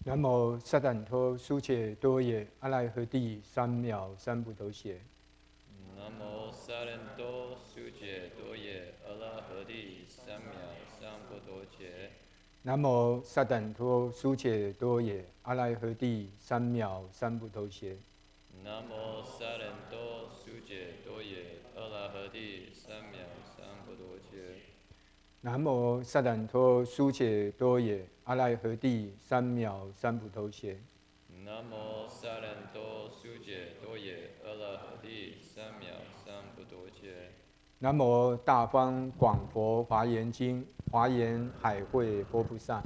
南无萨坦托苏切多耶阿赖诃帝三藐三菩提伽。南无萨仁多苏杰多耶阿拉诃帝三藐三菩提伽。南无萨坦托苏切多耶阿赖诃帝三藐三菩提伽。南无萨仁多苏杰多耶阿拉诃帝三藐三菩提伽。南无萨坦托苏切多耶阿赖诃帝三藐三菩提伽。南无萨仁多苏杰多耶阿拉诃帝三藐三菩提伽。南无大方广佛华严经华严海会佛菩萨。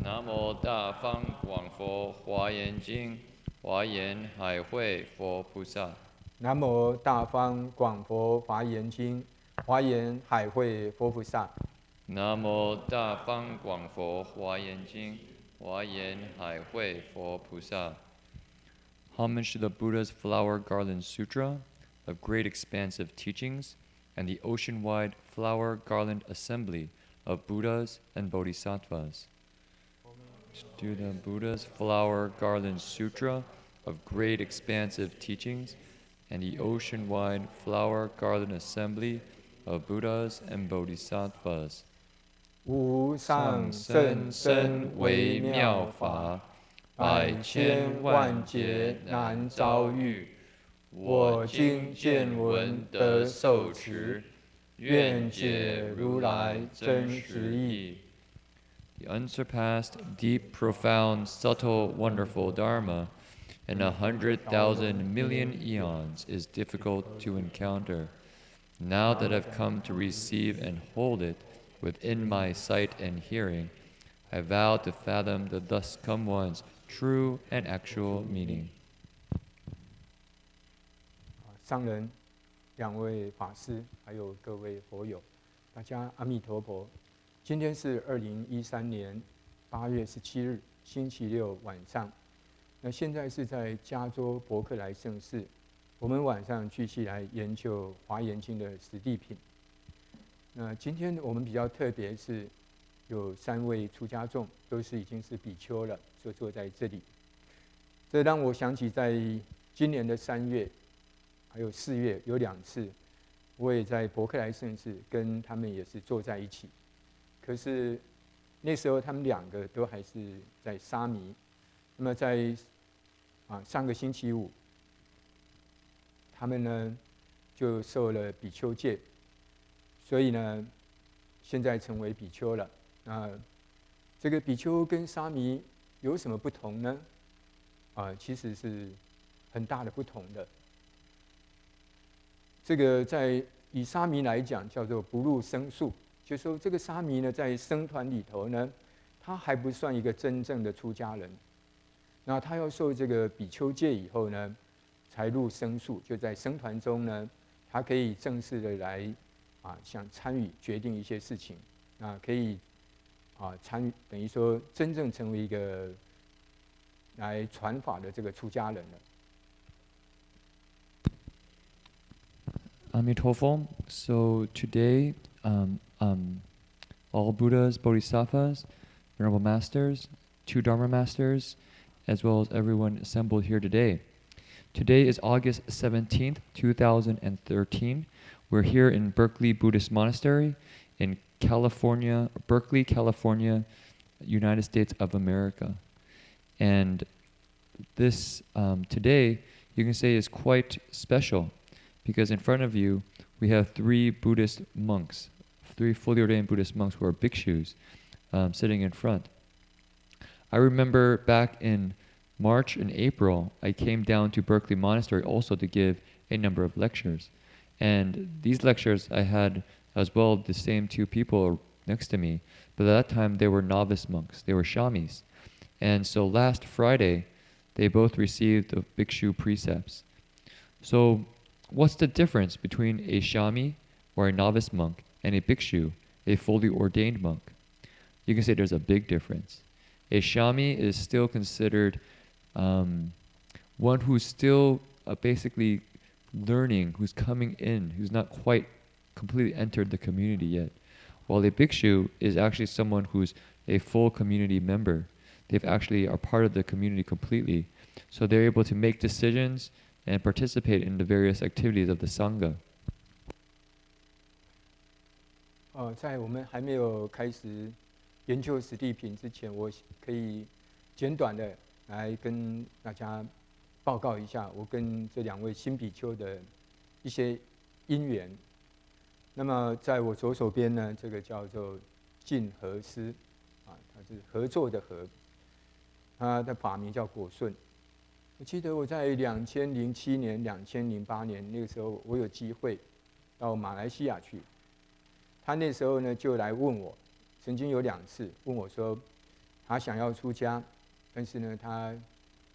南无大方广佛华严经华严海会佛菩萨。南无大方广佛华严经华严海会佛菩萨。南无大方广佛华严经华严海会佛菩萨。Homage to the Buddha's Flower Garland Sutra, of great expansive teachings, and the ocean-wide Flower Garland Assembly of Buddhas and Bodhisattvas. To the Buddha's Flower Garland Sutra, of great expansive teachings, and the ocean-wide Flower Garland Assembly of Buddhas and Bodhisattvas. 无上甚深微妙法，百千万劫难遭遇。我今见闻得受持，愿解如来真实义。 The unsurpassed, deep, profound, subtle, wonderful Dharma in 100,000 million eons is difficult to encounter. Now that I've come to receive and hold it within my sight and hearing, I vow to fathom the thus come one's true and actual meaning. 上人、两位法师，还有各位佛友，大家阿弥陀佛。今天是2013年8月17日，星期六晚上。那现在是在加州伯克莱圣寺，我们晚上继续来研究《华严经》的实地品。那今天我们比较特别是有3位出家众，都是已经是比丘了，就坐在这里。这让我想起在今年的3月，还有4月有2次，我也在伯克莱圣寺跟他们也是坐在一起。可是那时候他们2个都还是在沙弥。那么在上个星期五，他们呢就受了比丘戒。所以呢，现在成为比丘了。那这个比丘跟沙弥有什么不同呢？其实是很大的不同的。这个以沙弥来讲，叫做不入僧宿，就是说这个沙弥呢，在僧团里头呢，他还不算一个真正的出家人。那他要受这个比丘戒以后呢，才入僧宿，就在僧团中呢，他可以正式的来。想参与决定一些事情，可以参与，等于说真正成为一个来传法的这个出家人了。Amitabha. So today, all Buddhas, Bodhisattvas, Venerable Masters, 2 Dharma Masters, as well as everyone assembled here today. Today is August 17th, 2013. We're here in Berkeley Buddhist Monastery in California, Berkeley, California, United States of America. And this today, you can say, is quite special because in front of you, we have 3 Buddhist monks, 3 fully ordained Buddhist monks who are bhikshus sitting in front. I remember back in March and April, I came down to Berkeley Monastery also to give a number of lectures. And these lectures I had as well the same 2 people next to me, but at that time they were novice monks, they were shamis. And so last Friday, they both received the bhikshu precepts. So what's the difference between a shami or a novice monk and a bhikshu, a fully ordained monk? You can say there's a big difference. A shami is still considered one who's still basically learning, who's coming in, who's not quite completely entered the community yet. While a bhikshu is actually someone who's a full community member. they've actually are part of the community completely. So they're able to make decisions and participate in the various activities of the Sangha. 在我们还没有开始研究实地品之前，我可以简短的来跟大家报告一下我跟这2位新比丘的一些因缘。那么在我左手边呢，这个叫做净和师，它是合作的合，他的法名叫果顺。我记得我在2007年、2008年那个时候，我有机会到马来西亚去。他那时候呢就来问我，曾经有2次问我说，他想要出家，但是呢他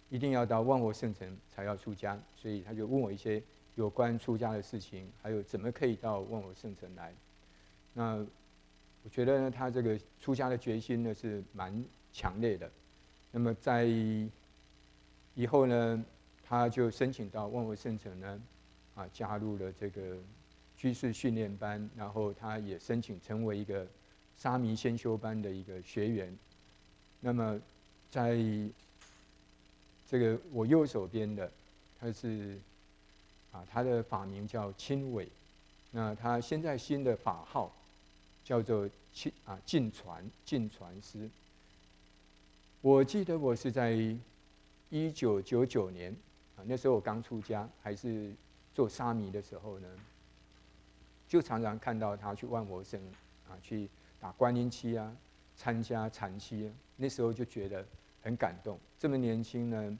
一定要到万活圣城才要出家，所以他就问我一些有关出家的事情，还有怎么可以到万活圣城来。那我觉得呢，他这个出家的决心呢是蛮强烈的。那么在以后呢，他就申请到万活圣城呢，加入了这个居士训练班，然后他也申请成为一个沙弥先修班的一个学员。那么在这个我右手边的，他是他的法名叫钦伟，那他现在新的法号叫做Jin-Chuan师。我记得我是在1999年那时候我刚出家，还是做沙弥的时候呢，就常常看到他去万活僧去打观音期参加禅期那时候就觉得很感动。这么年轻呢，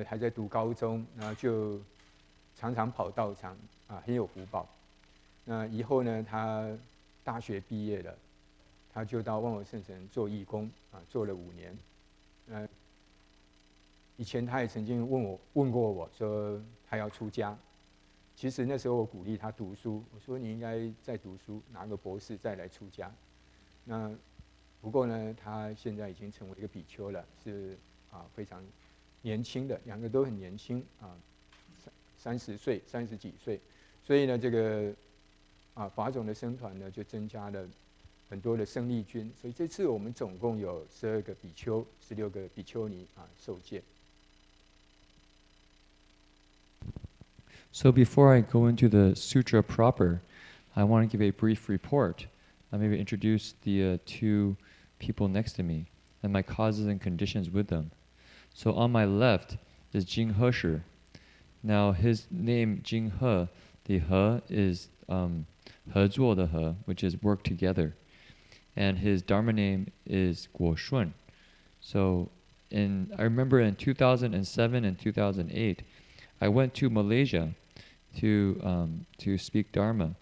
还在读高中，然后就常常跑道场很有福报。那以后呢，他大学毕业了，他就到万活圣城做义工做了5年。以前他也曾经问过我说他要出家。其实那时候我鼓励他读书，我说你应该再读书，拿个博士再来出家。那不过呢，他现在已经成为一个比丘了，是非常年轻的，2个都很年轻30岁、30几岁。所以呢，这个法种的僧团呢就增加了很多的僧利军。所以这次我们总共有12个比丘、16个比丘尼受戒。So before I go into the sutra proper, I want to give a brief report. I maybe introduce the 2 people next to me and my causes and conditions with them. So on my left is Jin-He Shr. Now his name Jin-He, the He is 合作的合, which is work together. And his Dharma name is Guoshun. So I remember in 2007 and 2008, I went to Malaysia to speak Dharma,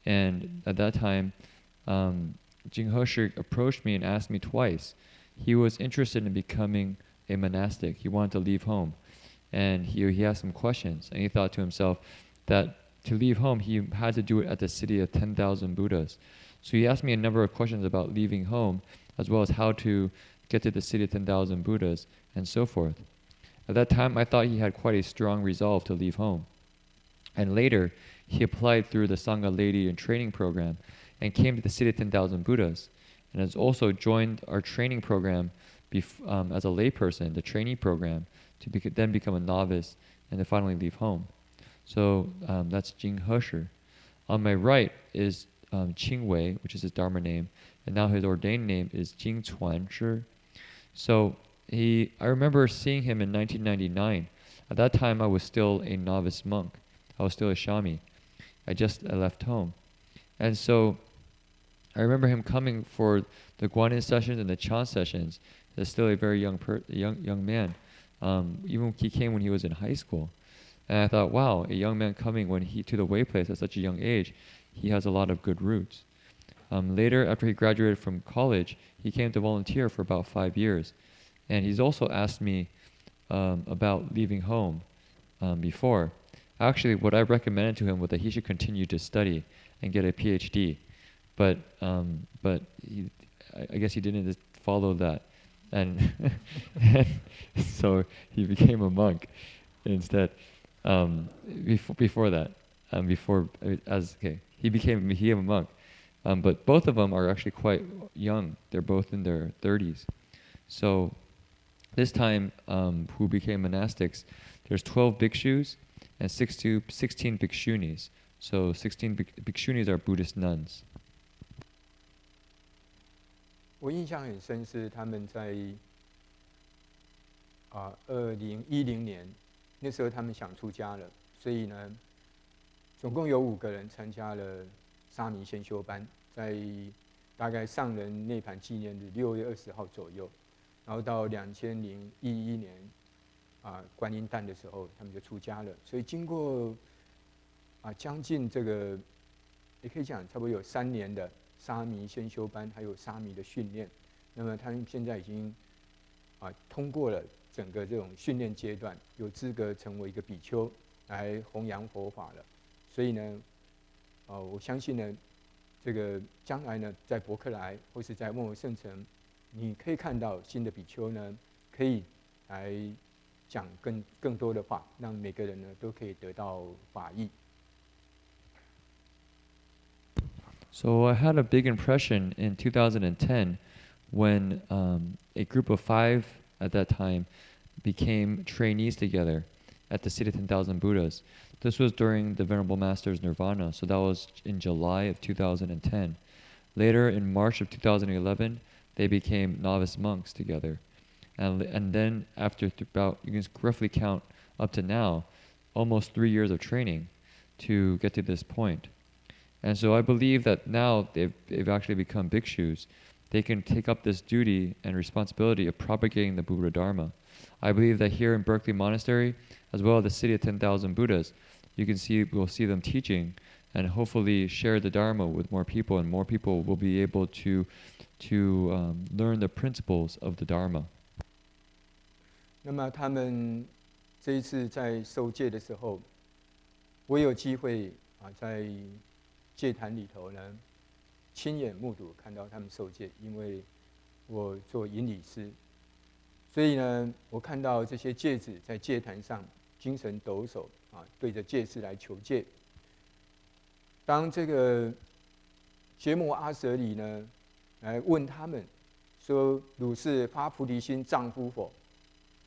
and at that time, Jin-He Shr approached me and asked me twice. He was interested in becoming a monastic. He wanted to leave home, and he asked some questions, and he thought to himself that to leave home he had to do it at the city of 10,000 Buddhas. So he asked me a number of questions about leaving home, as well as how to get to the city of 10,000 Buddhas, and so forth. At that time, I thought he had quite a strong resolve to leave home. And later, he applied through the Sangha Lady and Training Program and came to the City of 10,000 Buddhas, and has also joined our training program as a layperson, the trainee program, to then become a novice and to finally leave home. So that's Jin-He Shr. On my right is Qing Wei, which is his Dharma name, and now his ordained name is Jin-Chuan Shr. So I remember seeing him in 1999. At that time, I was still a novice monk. I was still a shami. I left home. And so I remember him coming for the Guanyin sessions and the Chan sessions. He's still a very young man. Even he came when he was in high school. And I thought, wow, a young man coming to the way place at such a young age, he has a lot of good roots. Later, after he graduated from college, he came to volunteer for about 5 years. And he's also asked me about leaving home before. Actually, what I recommended to him was that he should continue to study and get a PhD. But I guess he didn't follow that. And so he became a monk instead. Before that, he became a monk. But both of them are actually quite young. They're both in their 30s. So This time, who became monastics, there's 12 bhikshus and 16 bhikshunis. So 16 bhikshunis are Buddhist nuns. 我印象很深是他们在2010年，那时候他们想出家了，所以呢，总共有5个人参加了沙弥先修班，在大概上人涅槃纪念日6月20号左右，然后到2011年观音诞的时候，他们就出家了。所以经过将近这个，也可以讲差不多有3年的沙弥先修班，还有沙弥的训练。那么他们现在已经通过了整个这种训练阶段，有资格成为一个比丘来弘扬佛法了。所以呢，我相信呢，这个将来呢，在伯克莱或是在莫尔圣城，你可以看到新的比丘呢，可以来讲更多的话，让每个人呢都可以得到法益。So I had a big impression in 2010 when a group of 5 at that time became trainees together at the City of 10,000 Buddhas. This was during the Venerable Master's Nirvana, so that was in July of 2010. Later, in March of 2011, they became novice monks together. And then after about, you can roughly count up to now, almost 3 years of training to get to this point. And so I believe that now they've actually become bhikshus. They can take up this duty and responsibility of propagating the Buddha Dharma. I believe that here in Berkeley Monastery, as well as the City of 10,000 Buddhas, we'll see them teaching and hopefully share the Dharma with more people, and more people will be able to learn the principles of the Dharma. 那么他们这一次在受戒的时候，我有机会在戒坛里头呢，亲眼目睹看到他们受戒，因为我做引礼师，所以呢，我看到这些戒子在戒坛上精神抖擞对着戒师来求戒。当这个觉摩阿舍里呢来问他们说：“汝是发菩提心丈夫否？”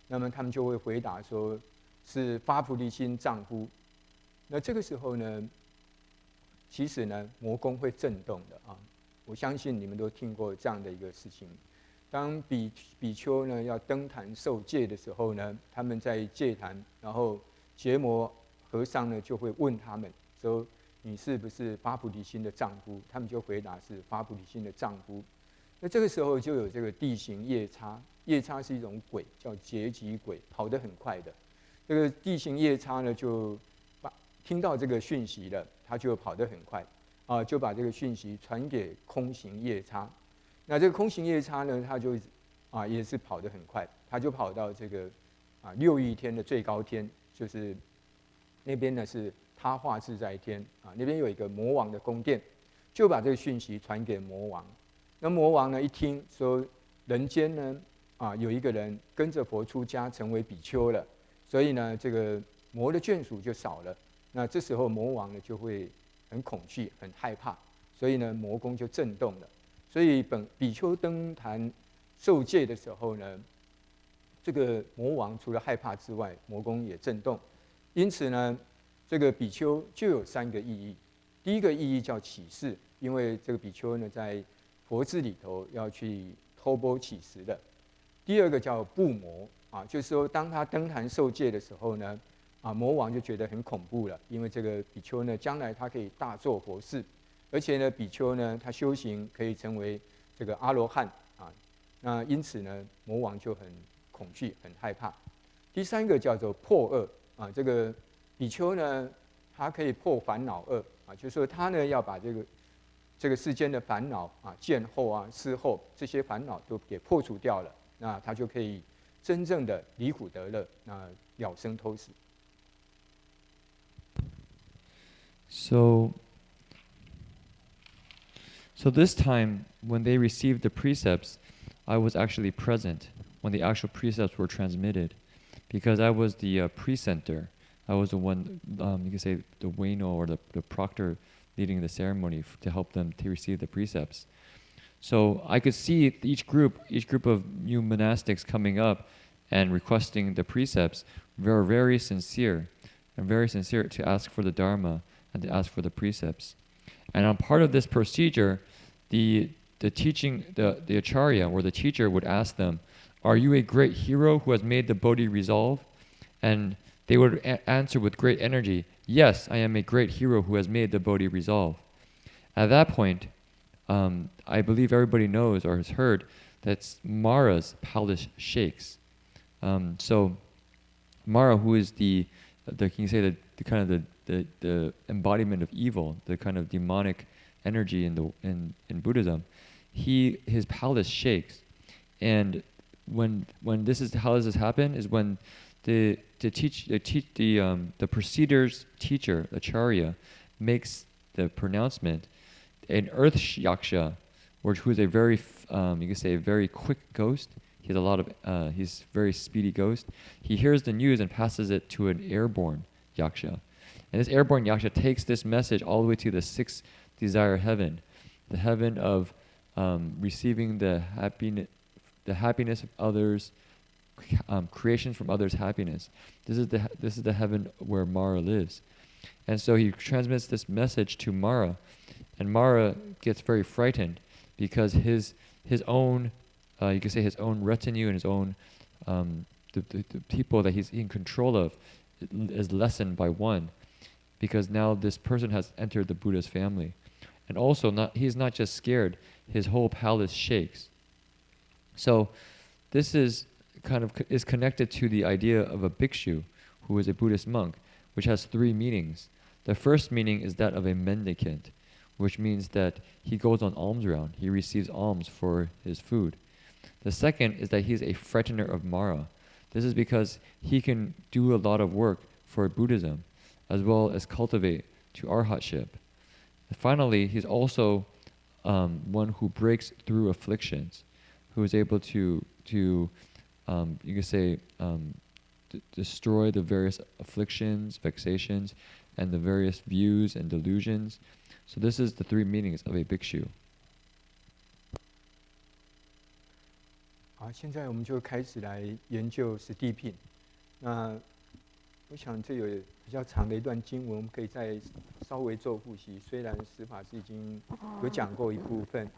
那么他们就会回答说：“是发菩提心丈夫。”那这个时候呢，其实呢，魔宫会震动的我相信你们都听过这样的一个事情。当比丘呢要登坛受戒的时候呢，他们在戒坛，然后觉摩和尚呢就会问他们说：“你是不是发菩提心的丈夫？”他们就回答是发菩提心的丈夫。那这个时候就有这个地形夜叉，夜叉是一种鬼，叫劫疾鬼，跑得很快的。这个地形夜叉呢就听到这个讯息了，他就跑得很快就把这个讯息传给空行夜叉。那这个空行夜叉呢，他就也是跑得很快，他就跑到这个6亿天的最高天，就是那边呢是他化自在天那边有一个魔王的宫殿，就把这个讯息传给魔王。那魔王呢一听说人间呢有一个人跟着佛出家成为比丘了，所以呢这个魔的眷属就少了。那这时候魔王呢就会很恐惧、很害怕，所以呢魔宫就震动了。所以比丘登坛受戒的时候呢，这个魔王除了害怕之外，魔宫也震动。因此呢，这个比丘就有3个意义。第一个意义叫起誓，因为这个比丘呢在佛寺里头要去托钵乞食的。第二个叫怖魔就是说当他登坛受戒的时候呢，魔王就觉得很恐怖了，因为这个比丘呢将来他可以大做佛事，而且呢比丘呢他修行可以成为这个阿罗汉那因此呢魔王就很恐惧、很害怕。第3个叫做破恶这个比丘呢他可以破烦恼恶就是说他呢要把这个世间的烦恼见后思后这些烦恼都给破除掉了，那他就可以真正的离苦得乐，了生偷死。So this time, when they received the precepts, I was actually present when the actual precepts were transmitted, because I was the precentor. I was the one, you could say, the wano or the proctor leading the ceremony to help them to receive the precepts. So I could see each group of new monastics coming up, and requesting the precepts, were very sincere to ask for the Dharma and to ask for the precepts. And on part of this procedure, the Acharya or the teacher would ask them, "Are you a great hero who has made the Bodhi resolve?" And they would answer with great energy, "Yes, I am a great hero who has made the Bodhi resolve." At that point, I believe everybody knows or has heard that Mara's palace shakes. So Mara, who is the can you say the kind of the embodiment of evil, the kind of demonic energy in Buddhism, his palace shakes, and when this is how does this happen is when the procedur's teacher, Acharya, makes the pronouncement. An earth yaksha, who is a very you could say a very quick ghost. He has a lot of he's a very speedy ghost. He hears the news and passes it to an airborne yaksha, and this airborne yaksha takes this message all the way to the sixth desire heaven, the heaven of receiving the happiness of others, creation from others' happiness. This is the heaven where Mara lives, and so he transmits this message to Mara, and Mara gets very frightened because his own you could say his own retinue and his own the people that he's in control of is lessened by one, because now this person has entered the Buddha's family, and also he's not just scared; his whole palace shakes. So this is connected to the idea of a bhikshu, who is a Buddhist monk, which has three meanings. The first meaning is that of a mendicant, which means that he goes on alms round. He receives alms for his food. The second is that he's a frightener of Mara. This is because he can do a lot of work for Buddhism, as well as cultivate to arhatship. And finally, he's also one who breaks through afflictions, who is able to you could say destroy the various afflictions, vexations, and the various views and delusions. So this is the three meanings of a bhikshu. 好，现在我们就开始来研究十地品。那我想这有比较长的一段经文，我们可以再稍微做复习。虽然十法师已经有讲过一部分，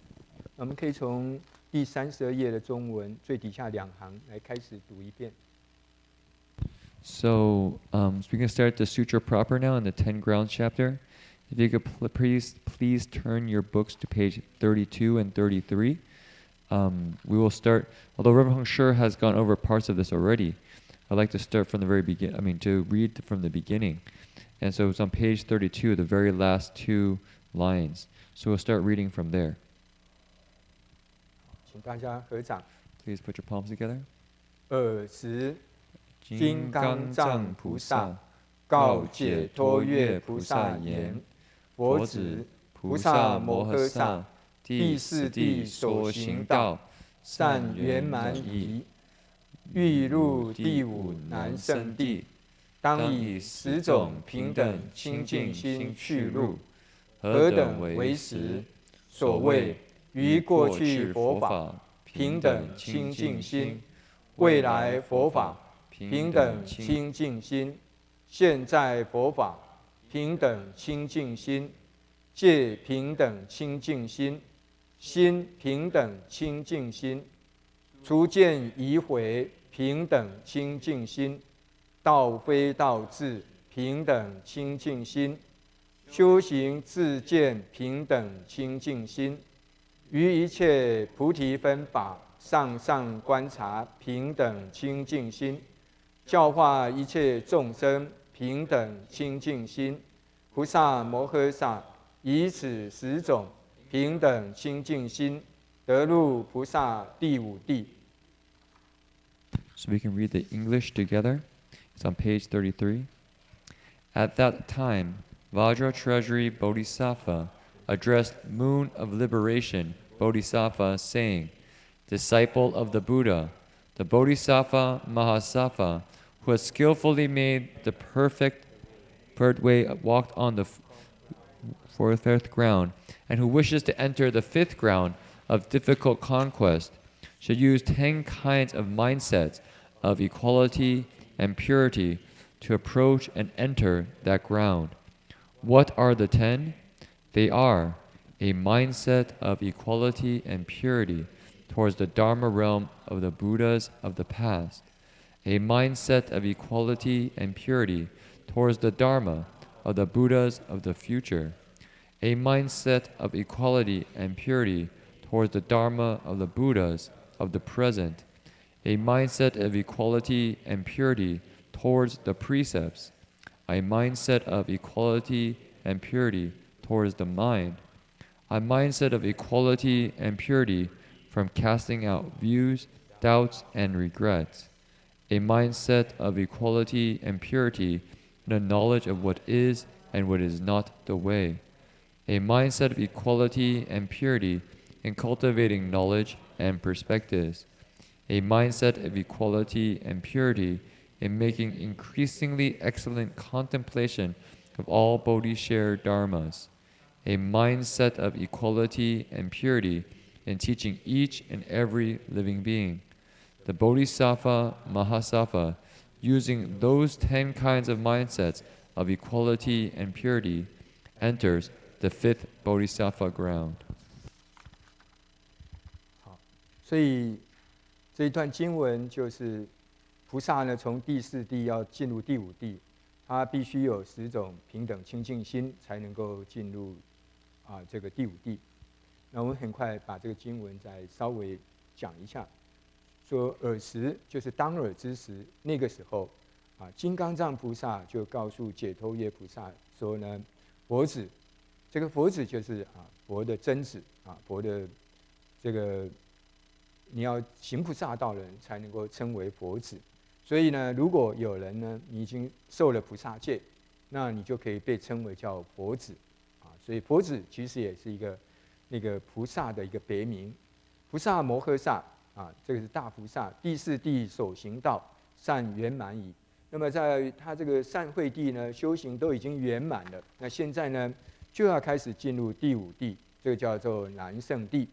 我们可以从第32页的中文最底下2行来开始读一遍。So we can start the sutra proper now in the 10 grounds chapter. If you could please turn your books to page 32 and 33. We will start, although Reverend Heng Sure has gone over parts of this already, I'd like to start from the very beginning, to read from the beginning. And so it's on page 32, the very last 2 lines. So we'll start reading from there. 请大家合掌。 Please put your palms together. 20金刚藏菩萨告解脱越菩萨言：佛子，菩萨摩诃萨第四地所行道，善圆满矣。欲入第5难胜地，当以10种平等清净心去入。何等为10？所谓于过去佛法平等清净心，未来佛法平等清净心，现在佛法平等清净心，戒平等清净心，心平等清净心，除见疑悔平等清净心，道非道智平等清净心，修行自见平等清净心，于一切菩提分法上上观察平等清净心，教化一切众生平等清净心。菩萨摩诃萨以此10种平等清净心，得入菩萨第5地。 So we can read the English together. It's on page 33. At that time, Vajra Treasury Bodhisattva addressed Moon of Liberation Bodhisattva, saying, "Disciple of the Buddha, the Bodhisattva Mahasattva, who has skillfully made the perfect way, walked on the 4th ground, and who wishes to enter the 5th ground of difficult conquest, should use 10 kinds of mindsets of equality and purity to approach and enter that ground. What are the 10? They are a mindset of equality and purity towards the Dharma realm of the Buddhas of the past, a mindset of equality and purity towards the Dharma of the Buddhas of the future, a mindset of equality and purity towards the Dharma of the Buddhas of the present, a mindset of equality and purity towards the precepts, a mindset of equality and purity towards the mind, a mindset of equality and purity from casting out views, doubts, and regrets, a mindset of equality and purity in the knowledge of what is and what is not the way, a mindset of equality and purity in cultivating knowledge and perspectives, a mindset of equality and purity in making increasingly excellent contemplation of all Bodhisattva dharmas, a mindset of equality and purity in teaching each and every living being. The Bodhisattva Mahasattva, using those 10 kinds of mindsets of equality and purity, enters the 5th Bodhisattva ground. 好，所以这一段经文就是菩萨呢，从第4地要进入第5地，他必须有10种平等清净心，才能够进入这个第5地。那我们很快把这个经文再稍微讲一下。说尔时就是当尔之时，那个时候，金刚藏菩萨就告诉解脱耶菩萨说呢，佛子，这个佛子就是佛的真子佛的这个你要行菩萨道人才能够称为佛子。所以呢，如果有人呢，你已经受了菩萨戒，那你就可以被称为叫佛子所以佛子其实也是一个那个菩萨的一个别名。菩萨摩诃萨这个是大菩萨，第4地所行道善圆满矣。那么在他这个善慧地呢，修行都已经圆满了。那现在呢，就要开始进入第5地，这个叫做南圣地。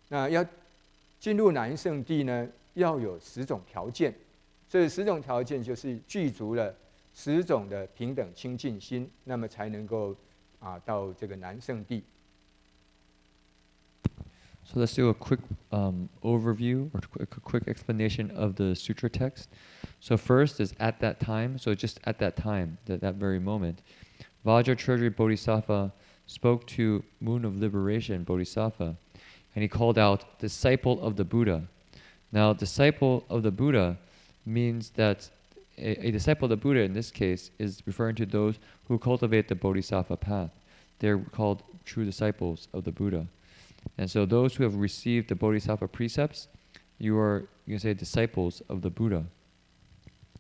那要进入南圣地呢，要有10种条件。这10种条件就是具足了10种的平等清净心，那么才能够到这个南圣地。So let's do a quick overview or a quick explanation of the sutra text. So first is at that time. So just at that time, that very moment, Vajracharya Bodhisattva spoke to Moon of Liberation Bodhisattva, and he called out disciple of the Buddha. Now, disciple of the Buddha means that a disciple of the Buddha in this case is referring to those who cultivate the Bodhisattva path. They're called true disciples of the Buddha. And so those who have received the Bodhisattva precepts, you can say disciples of the Buddha.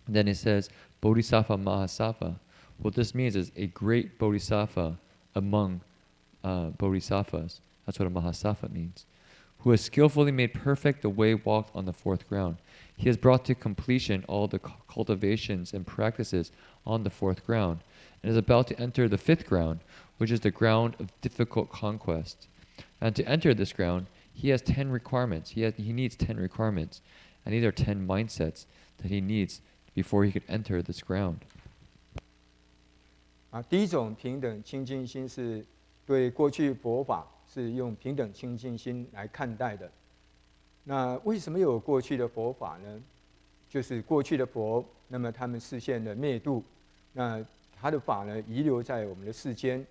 And then it says Bodhisattva Mahasattva. What this means is a great Bodhisattva among Bodhisattvas. That's what a Mahasattva means. Who has skillfully made perfect the way walked on the 4th ground. He has brought to completion all the cultivations and practices on the 4th ground, and is about to enter the 5th ground, which is the ground of difficult conquest. And to enter this ground, he has 10 requirements. He needs 10 requirements. And these are 10 mindsets that he needs before he could enter this ground. 第一种平等清净心是对过去佛法是用平等清净心来看待的。那为什么有过去的佛法呢？就是过去的佛，那么他们实现了灭度，那他的法呢遗留在我们的世间。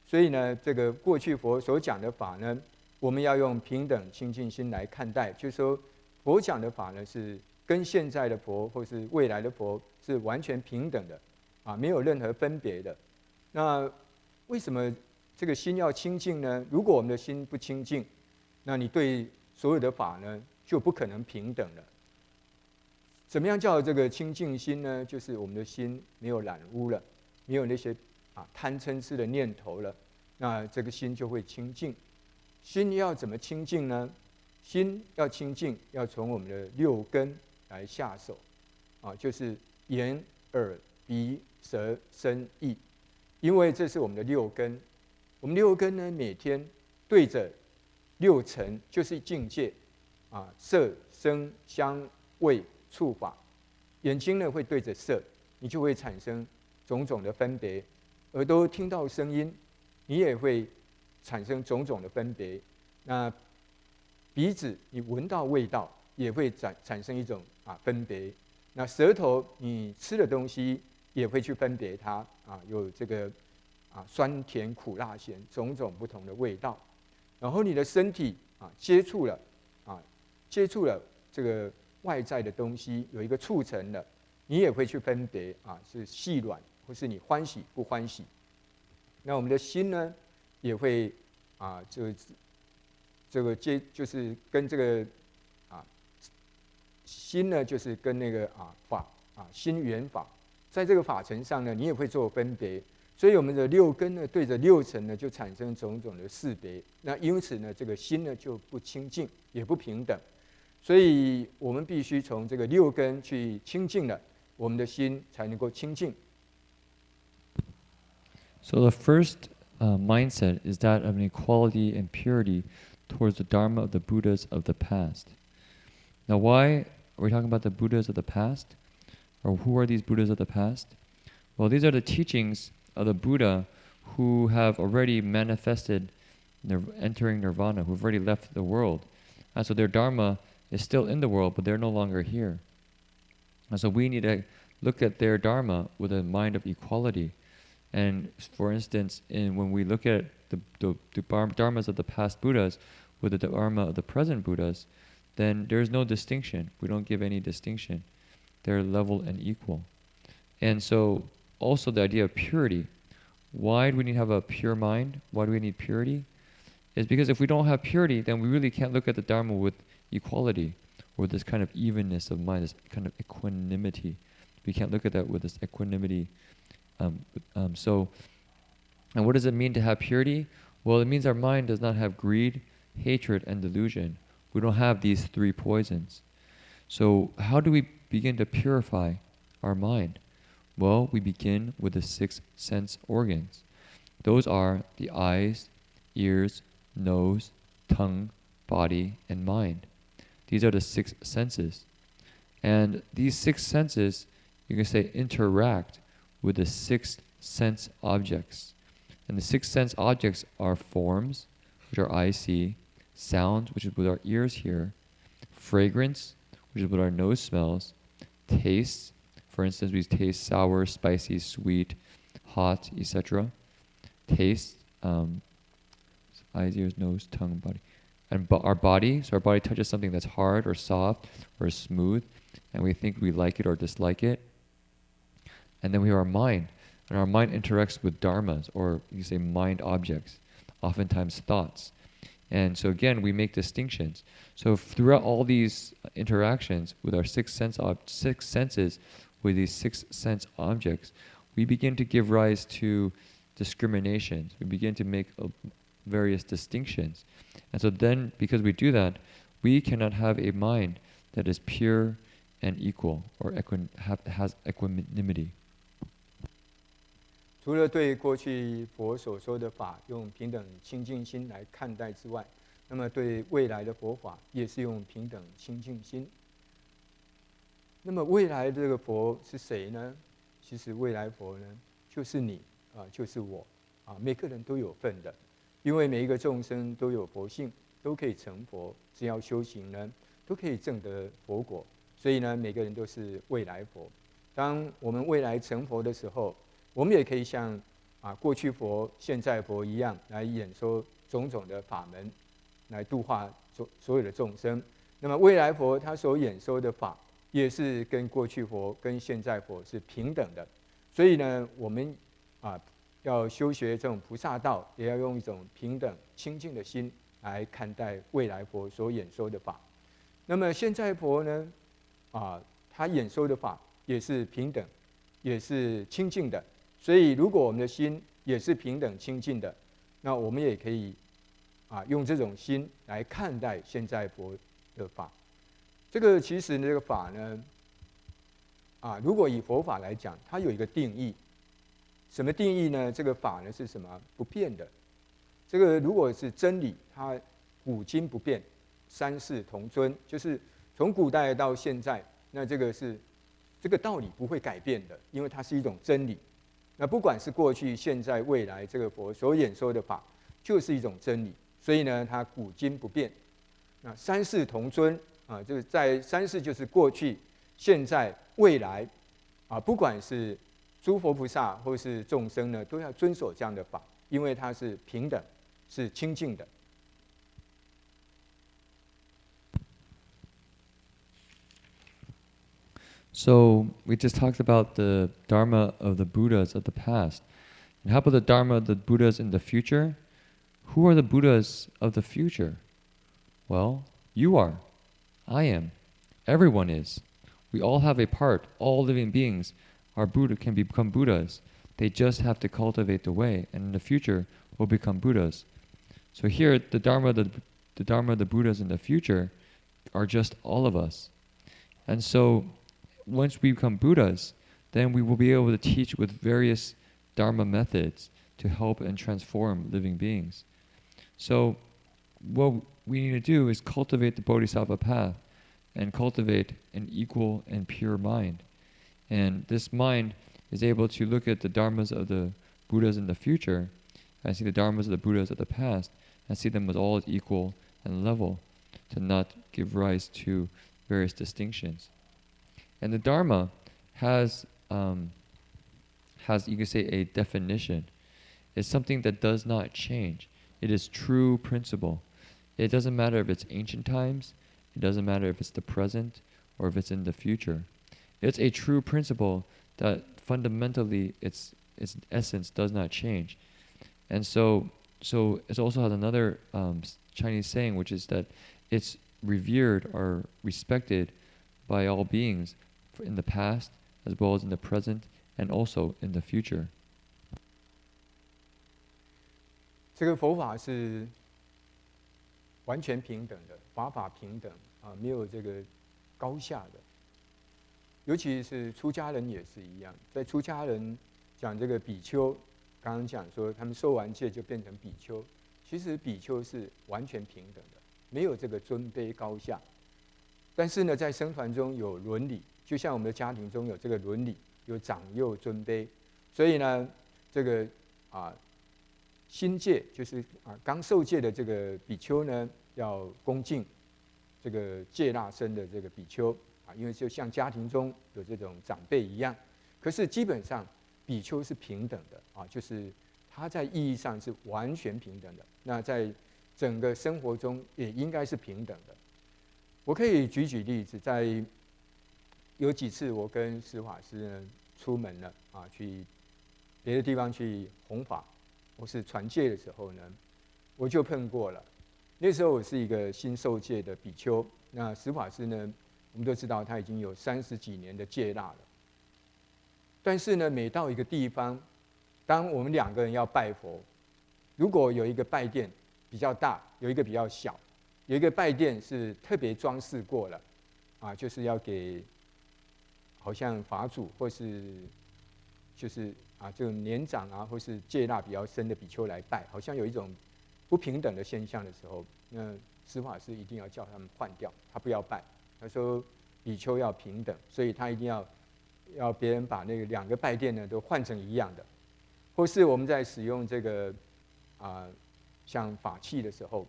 所以呢，这个过去佛所讲的法呢，我们要用平等清净心来看待，就是说，佛讲的法呢是跟现在的佛或是未来的佛是完全平等的，没有任何分别的。那为什么这个心要清净呢？如果我们的心不清净，那你对所有的法呢就不可能平等了。怎么样叫这个清净心呢？就是我们的心没有染污了，没有那些贪嗔痴的念头了，那这个心就会清净。心要怎么清净呢？心要清净，要从我们的6根来下手，就是眼、耳、鼻、舌、身、意，因为这是我们的6根。我们6根呢，每天对着6尘，就是境界，色、声、香、味、触、法，眼睛呢会对着色，你就会产生种种的分别；耳朵听到声音，你也会产生种种的分别。那鼻子你闻到味道，也会产生一种分别。那舌头你吃的东西也会去分别它有这个酸甜苦辣咸种种不同的味道。然后你的身体接触了这个外在的东西，有一个促成了，你也会去分别是细软，或是你欢喜不欢喜。那我们的心呢，也会就是跟这个心呢，就是跟那个法心缘法，在这个法尘上呢，你也会做分别。所以我们的六根呢，对着六尘呢，就产生种种的识别。那因此呢，这个心呢就不清净，也不平等。所以我们必须从这个六根去清净了，我们的心才能够清净。So the first mindset is that of an equality and purity towards the Dharma of the Buddhas of the past. Now, why are we talking about the Buddhas of the past? Or who are these Buddhas of the past? Well, these are the teachings of the Buddha who have already manifested entering nirvana, who have already left the world. And so their Dharma is still in the world, but they're no longer here. And so we need to look at their Dharma with a mind of equality. And for instance, when we look at the Dharmas of the past Buddhas with the Dharma of the present Buddhas, then there's no distinction. We don't give any distinction. They're level and equal. And so also the idea of purity. Why do we need to have a pure mind? Why do we need purity? It's because if we don't have purity, then we really can't look at the Dharma with equality, or this kind of evenness of mind, this kind of equanimity. We can't look at that with this equanimity. And what does it mean to have purity? Well, it means our mind does not have greed, hatred, and delusion. We don't have these three poisons. So how do we begin to purify our mind? Well, we begin with the 6 sense organs. Those are the eyes, ears, nose, tongue, body, and mind. These are the 6 senses. And these 6 senses, you can say, interact with the 6 sense objects. And the 6 sense objects are forms, which our eyes see, sound, which is what our ears hear, fragrance, which is what our nose smells, taste, for instance, we taste sour, spicy, sweet, hot, etc. Taste, eyes, ears, nose, tongue, body. And our body, so our body touches something that's hard or soft or smooth, and we think we like it or dislike it. And then we have our mind, and our mind interacts with dharmas, or you say mind objects, oftentimes thoughts. And so again, we make distinctions. So throughout all these interactions with our 6 senses, with these 6 sense objects, we begin to give rise to discriminations. We begin to make various distinctions. And so then, because we do that, we cannot have a mind that is pure and equal, or has equanimity. 除了对过去佛所说的法用平等清净心来看待之外，那么对未来的佛法也是用平等清净心。那么未来这个佛是谁呢？其实未来佛呢，就是你就是我每个人都有份的，因为每一个众生都有佛性，都可以成佛，只要修行呢，都可以证得佛果。所以呢，每个人都是未来佛。当我们未来成佛的时候，我们也可以像过去佛、现在佛一样，来演说种种的法门，来度化所有的众生。那么未来佛他所演说的法，也是跟过去佛、跟现在佛是平等的。所以呢，我们要修学这种菩萨道，也要用一种平等清净的心来看待未来佛所演说的法。那么现在佛呢，他演说的法也是平等，也是清净的。所以，如果我们的心也是平等清净的，那我们也可以用这种心来看待现在佛的法。这个其实这个法呢，如果以佛法来讲，它有一个定义。什么定义呢？这个法呢是什么？不变的。这个如果是真理，它古今不变，三世同尊，就是从古代到现在，那这这个道理不会改变的，因为它是一种真理。那不管是过去、现在、未来，这个佛所演说的法，就是一种真理。所以呢，它古今不变。那三世同尊啊，就是在三世就是过去、现在、未来啊，不管是诸佛菩萨或是众生呢，都要遵守这样的法，因为它是平等，是清净的。So we just talked about the Dharma of the Buddhas of the past. And how about the Dharma of the Buddhas in the future? Who are the Buddhas of the future? Well, you are. I am. Everyone is. We all have a part. All living beings are Buddha, can become Buddhas. They just have to cultivate the way, and in the future will become Buddhas. So here, the Dharma of the Buddhas in the future are just all of us. And so once we become Buddhas, then we will be able to teach with various Dharma methods to help and transform living beings. So what we need to do is cultivate the Bodhisattva path and cultivate an equal and pure mind. And this mind is able to look at the Dharmas of the Buddhas in the future and see the Dharmas of the Buddhas of the past and see them as all equal and level, to not give rise to various distinctions. And the Dharma has you could say, a definition. It's something that does not change. It is true principle. It doesn't matter if it's ancient times, it doesn't matter if it's the present, or if it's in the future. It's a true principle that fundamentally its essence does not change. And so it also has another Chinese saying, which is that it's revered or respected by all beings in the past, as well as in the present, and also in the future. 这个佛法是完全平等的，法法平等啊，没有这个高下的。尤其是出家人也是一样，在出家人讲这个比丘，刚刚讲说他们受完戒就变成比丘，其实比丘是完全平等的，没有这个尊卑高下。但是呢，在僧团中有伦理，就像我们的家庭中有这个伦理，有长幼尊卑。所以呢，这个新戒就是刚受戒的这个比丘呢，要恭敬这个戒腊僧的这个比丘因为就像家庭中有这种长辈一样。可是基本上比丘是平等的就是他在意义上是完全平等的。那在整个生活中也应该是平等的。我可以举例子，在有几次我跟释法师呢出门了去别的地方去弘法，或是传戒的时候呢，我就碰过了。那时候我是一个新受戒的比丘，那释法师呢，我们都知道他已经有30几年的戒腊了。但是呢，每到一个地方，当我们2个人要拜佛，如果有一个拜殿比较大，有一个比较小，有一个拜殿是特别装饰过了就是要给好像法主或是就是就年长或是戒腊比较深的比丘来拜，好像有一种不平等的现象的时候，那释法师一定要叫他们换掉，他不要拜。他说比丘要平等，所以他一定要别人把那个2个拜殿呢都换成一样的。或是我们在使用这个像法器的时候，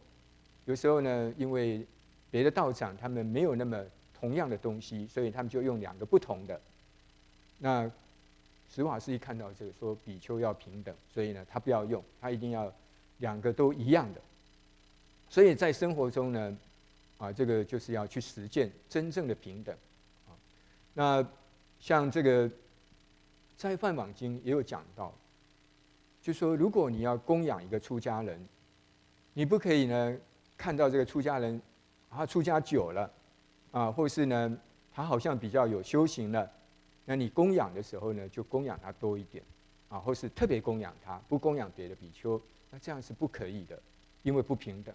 有时候呢，因为别的道场他们没有那么同样的东西，所以他们就用2个不同的。那释法师一看到这个，说比丘要平等，所以呢，他不要用，他一定要2个都一样的。所以在生活中呢，这个就是要去实践真正的平等那像这个在《梵网经》也有讲到，就说如果你要供养一个出家人，你不可以呢看到这个出家人他出家久了或是呢他好像比较有修行了，那你供养的时候呢，就供养他多一点或是特别供养他，不供养别的比丘，那这样是不可以的，因为不平等。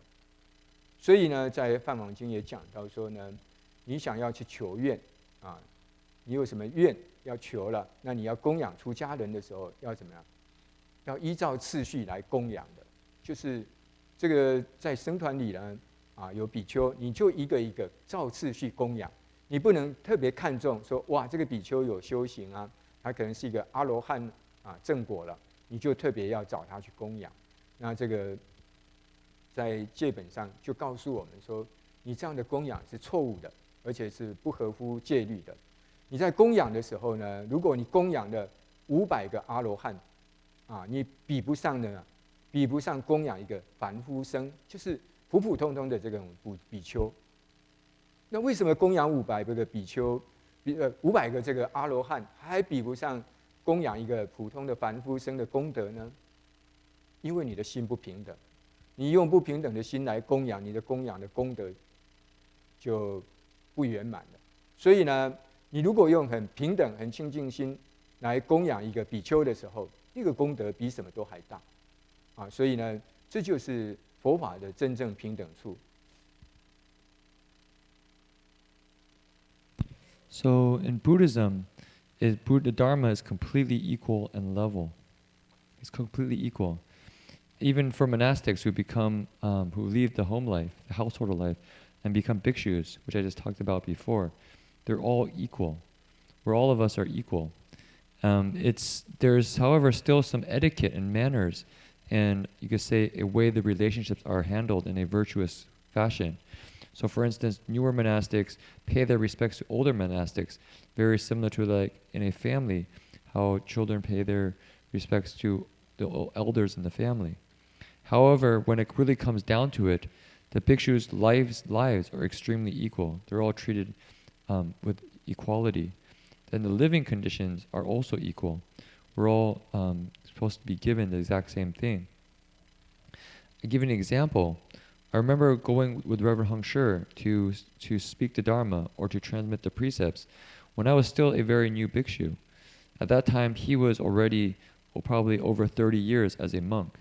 所以呢，在《梵网经》也讲到说呢，你想要去求愿你有什么愿要求了，那你要供养出家人的时候要怎么样？要依照次序来供养的，就是这个在僧团里呢有比丘，你就一个一个照次序供养。你不能特别看重说，哇，这个比丘有修行啊，他可能是一个阿罗汉啊，正果了，你就特别要找他去供养。那这个在戒本上就告诉我们说，你这样的供养是错误的，而且是不合乎戒律的。你在供养的时候呢，如果你供养了500个阿罗汉，啊，你比不上供养一个凡夫僧，就是普普通通的这种比丘。那为什么供养500个比丘，500个这个阿罗汉，还比不上供养一个普通的凡夫僧的功德呢？因为你的心不平等，你用不平等的心来供养，你的供养的功德就不圆满了。所以呢，你如果用很平等、很清净心来供养一个比丘的时候，那个功德比什么都还大，啊，所以呢，这就是佛法的真正平等处。So in Buddhism, the Dharma is completely equal and level. It's completely equal. Even for monastics who leave the home life, the household life, and become bhikshus, which I just talked about before, they're all equal. Where all of us are equal. There's, however, still some etiquette and manners, and you could say a way the relationships are handled in a virtuous fashion. So, for instance, newer monastics pay their respects to older monastics, very similar to like in a family, how children pay their respects to the elders in the family. However, when it really comes down to it, the bhikshus' lives are extremely equal. They're all treated with equality. Then the living conditions are also equal. We're all supposed to be given the exact same thing. I'll give you an example. I remember going with Reverend Heng Sure to speak the Dharma or to transmit the precepts when I was still a very new bhikshu. At that time, he was already probably over 30 years as a monk.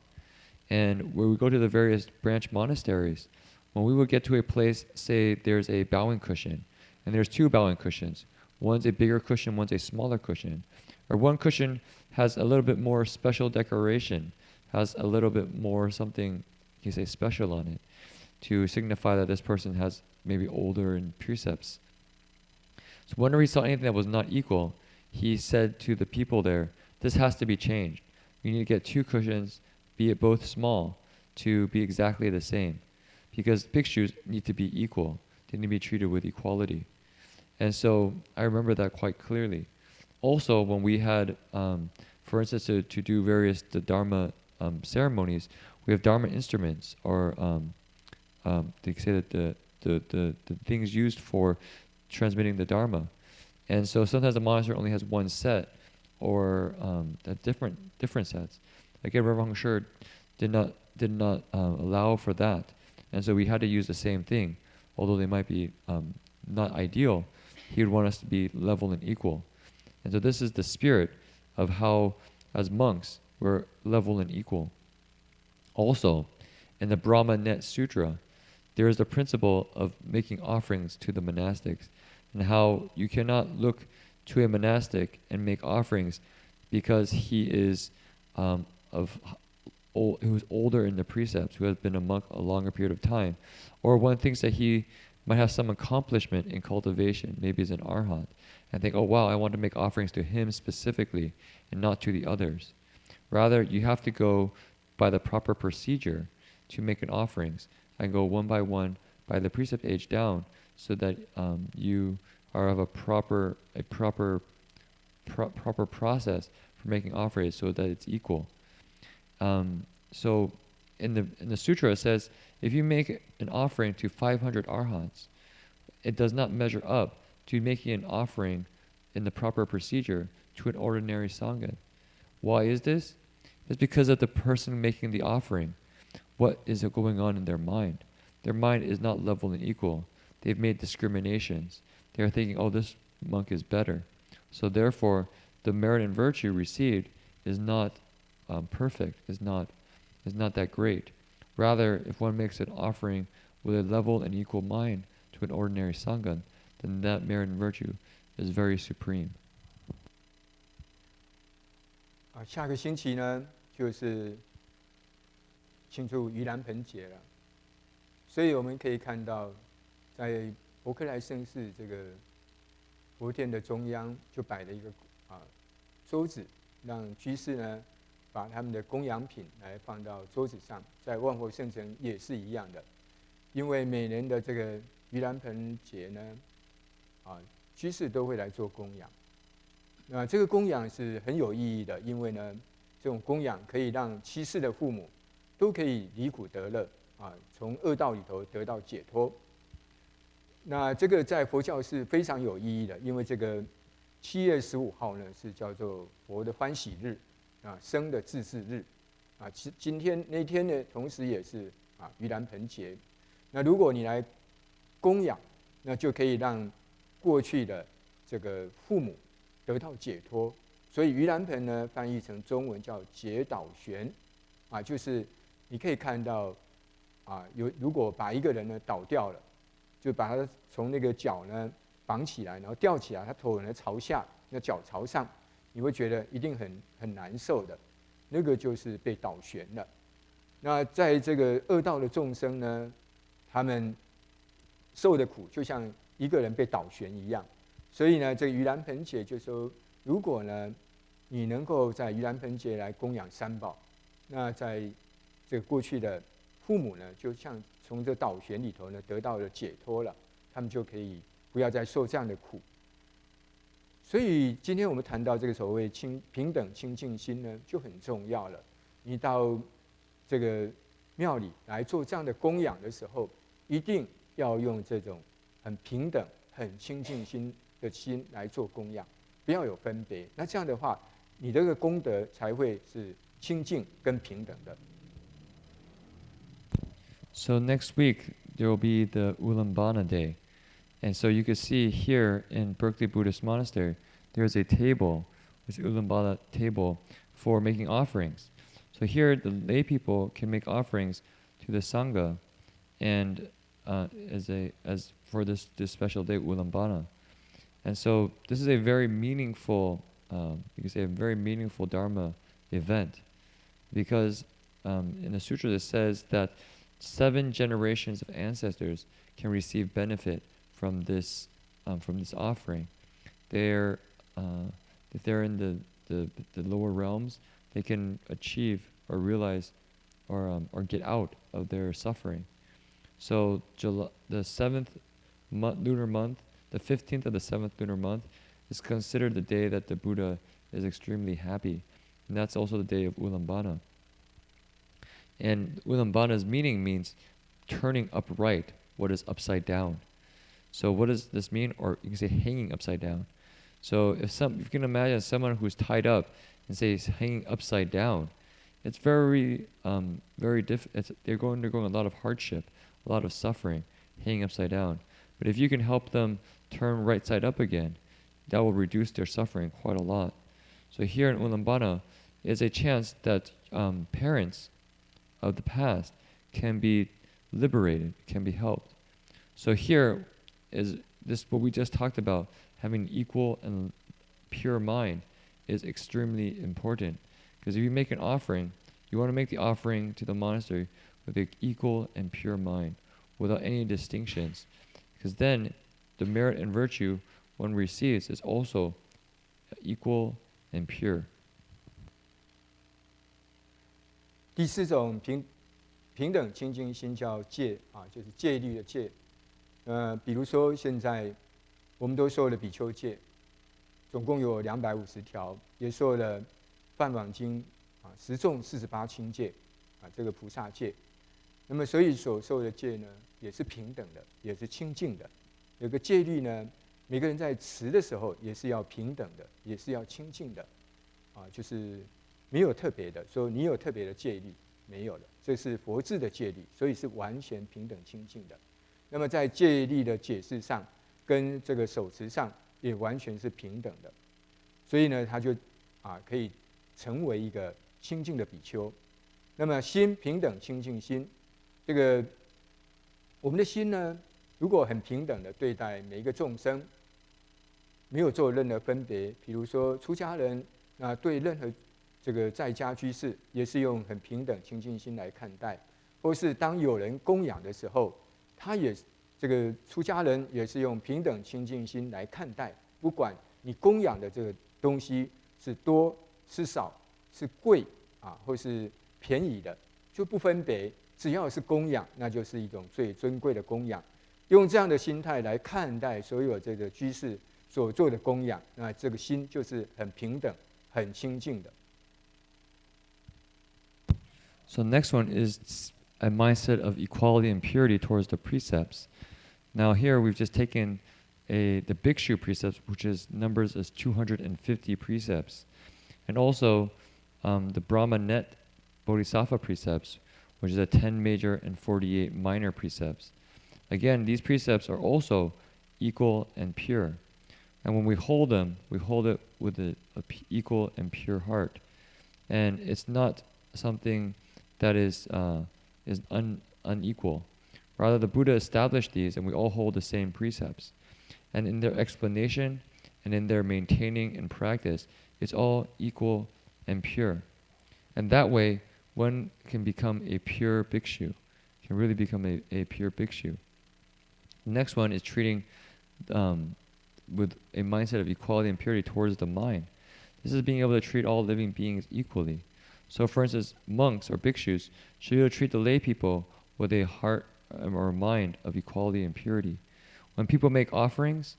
And when we go to the various branch monasteries, when we would get to a place, say there's a bowing cushion, and there's 2 bowing cushions. One's a bigger cushion, one's a smaller cushion. Or one cushion has a little bit more special decoration, has a little bit more something, you say, special on it, to signify that this person has maybe older in precepts. So whenever he saw anything that was not equal, he said to the people there, this has to be changed. We need to get 2 cushions, be it both small, to be exactly the same. Because bhikshus need to be equal. They need to be treated with equality. And so I remember that quite clearly. Also, when we had, for instance, to do the Dharma ceremonies, we have Dharma instruments, or they say that the things used for transmitting the Dharma. And so sometimes the monastery only has 1 set, or different sets. Again, Reverend Heng Sure did not allow for that, and so we had to use the same thing, although they might be not ideal. He would want us to be level and equal. And so this is the spirit of how, as monks, we're level and equal. Also, in the Brahma Net Sutra, there is the principle of making offerings to the monastics, and how you cannot look to a monastic and make offerings because he is who's older in the precepts, who has been a monk a longer period of time, or one thinks that he might have some accomplishment in cultivation, maybe as an arhat, and think, oh wow, I want to make offerings to him specifically and not to the others. Rather, you have to go by the proper procedure to make an offerings, and go one by one by the precept age down, so that you are of a proper process for making offerings, so that it's equal. So in the sutra it says, if you make an offering to 500 arhats, it does not measure up to making an offering in the proper procedure to an ordinary sangha. Why is this? It's because of the person making the offering. What is going on in their mind? Their mind is not level and equal. They've made discriminations. They're thinking, oh, this monk is better. So therefore, the merit and virtue received is not perfect, is not that great. Rather, if one makes an offering with a level and equal mind to an ordinary sangha, then that merit and virtue is very supreme. 下个星期呢，就是庆祝盂兰盆节了，所以我们可以看到，在伯克莱绅士这个佛殿的中央就摆了一个桌子，让居士呢把他们的供养品来放到桌子上。在万佛圣城也是一样的，因为每年的这个盂兰盆节呢，居士都会来做供养。那这个供养是很有意义的，因为呢，这种供养可以让七世的父母都可以离苦得乐从恶道里头得到解脱。那这个在佛教是非常有意义的，因为这个7月15号呢是叫做佛的欢喜日生的自治日今天那天呢，同时也是盂兰盆节。那如果你来供养，那就可以让过去的这个父母得到解脱。所以盂兰盆呢，翻译成中文叫解倒悬就是你可以看到如果把一个人呢倒掉了，就把他从那个脚呢绑起来，然后吊起来，他头呢朝下，那脚朝上，你会觉得一定很难受的，那个就是被倒悬了。那在这个恶道的众生呢，他们受的苦就像一个人被倒悬一样。所以呢，这个盂兰盆节就说，如果呢你能够在盂兰盆节来供养三宝，那在这个过去的父母呢，就像从这倒悬里头呢得到了解脱了，他们就可以不要再受这样的苦。所以今天我们谈到这个所谓平等清净心呢，就很重要了。你到这个庙里来做这样的供养的时候，一定要用这种很平等、很清净心的心来做供养，不要有分别。那这样的话，你这个功德才会是清净跟平等的。So next week there will be the Ulaanbaatar Day, and so you can see here in Berkeley Buddhist Monastery there's a table, this Ulaanbaatar table for making offerings. So here the lay people can make offerings to the sangha, and as for this special day Ulaanbaatar. And so this is a very meaningful, you can say a very meaningful Dharma event, because in the sutra it says that 7 generations of ancestors can receive benefit from this offering. If they're in the lower realms, they can achieve or realize or get out of their suffering. So the 7th lunar month, the 15th of the 7th lunar month, is considered the day that the Buddha is extremely happy, and that's also the day of Ulaanbaatar. And Ulaanbaatar's meaning means turning upright what is upside down. So what does this mean? Or you can say hanging upside down. So if you can imagine someone who's tied up and say he's hanging upside down, it's very difficult. They're undergoing a lot of hardship, a lot of suffering, hanging upside down. But if you can help them turn right side up again, that will reduce their suffering quite a lot. So here in Ulaanbaatar is a chance that parents of the past can be liberated, can be helped. So here is this what we just talked about, having equal and pure mind is extremely important. Because if you make an offering, you want to make the offering to the monastery with an equal and pure mind, without any distinctions. Because then the merit and virtue one receives is also equal and pure. 第4种平等清净心叫戒就是戒律的戒。比如说现在我们都受了比丘戒，总共有250条，也受了《梵网经》10重48轻戒这个菩萨戒。那么所以所受的戒呢，也是平等的，也是清净的。有个戒律呢，每个人在持的时候也是要平等的，也是要清净的就是没有特别的，说你有特别的戒律，没有的，这是佛制的戒律，所以是完全平等清净的。那么在戒律的解释上，跟这个手持上也完全是平等的，所以呢，他就可以成为一个清净的比丘。那么心平等清净心，这个我们的心呢，如果很平等的对待每一个众生，没有做任何分别，比如说出家人对任何这个在家居士也是用很平等清净心来看待，或是当有人供养的时候，他也这个出家人也是用平等清净心来看待不管你供养的这个东西是多是少，是贵或是便宜的，就不分别，只要是供养，那就是一种最尊贵的供养。用这样的心态来看待所有这个居士所做的供养，那这个心就是很平等、很清净的。So next one is a mindset of equality and purity towards the precepts. Now here we've just taken the Bhikshu precepts, which is numbers as 250 precepts, and also the Brahmanet Bodhisattva precepts, which is a 10 major and 48 minor precepts. Again, these precepts are also equal and pure. And when we hold them, we hold it with an equal and pure heart. And it's not something that is unequal. Rather, the Buddha established these and we all hold the same precepts. And in their explanation and in their maintaining and practice, it's all equal and pure. And that way, one can become a pure bhikshu, can really become a pure bhikshu. The next one is treating with a mindset of equality and purity towards the mind. This is being able to treat all living beings equally. So for instance, monks or bhikshus should be able to treat the lay people with a heart or a mind of equality and purity. When people make offerings,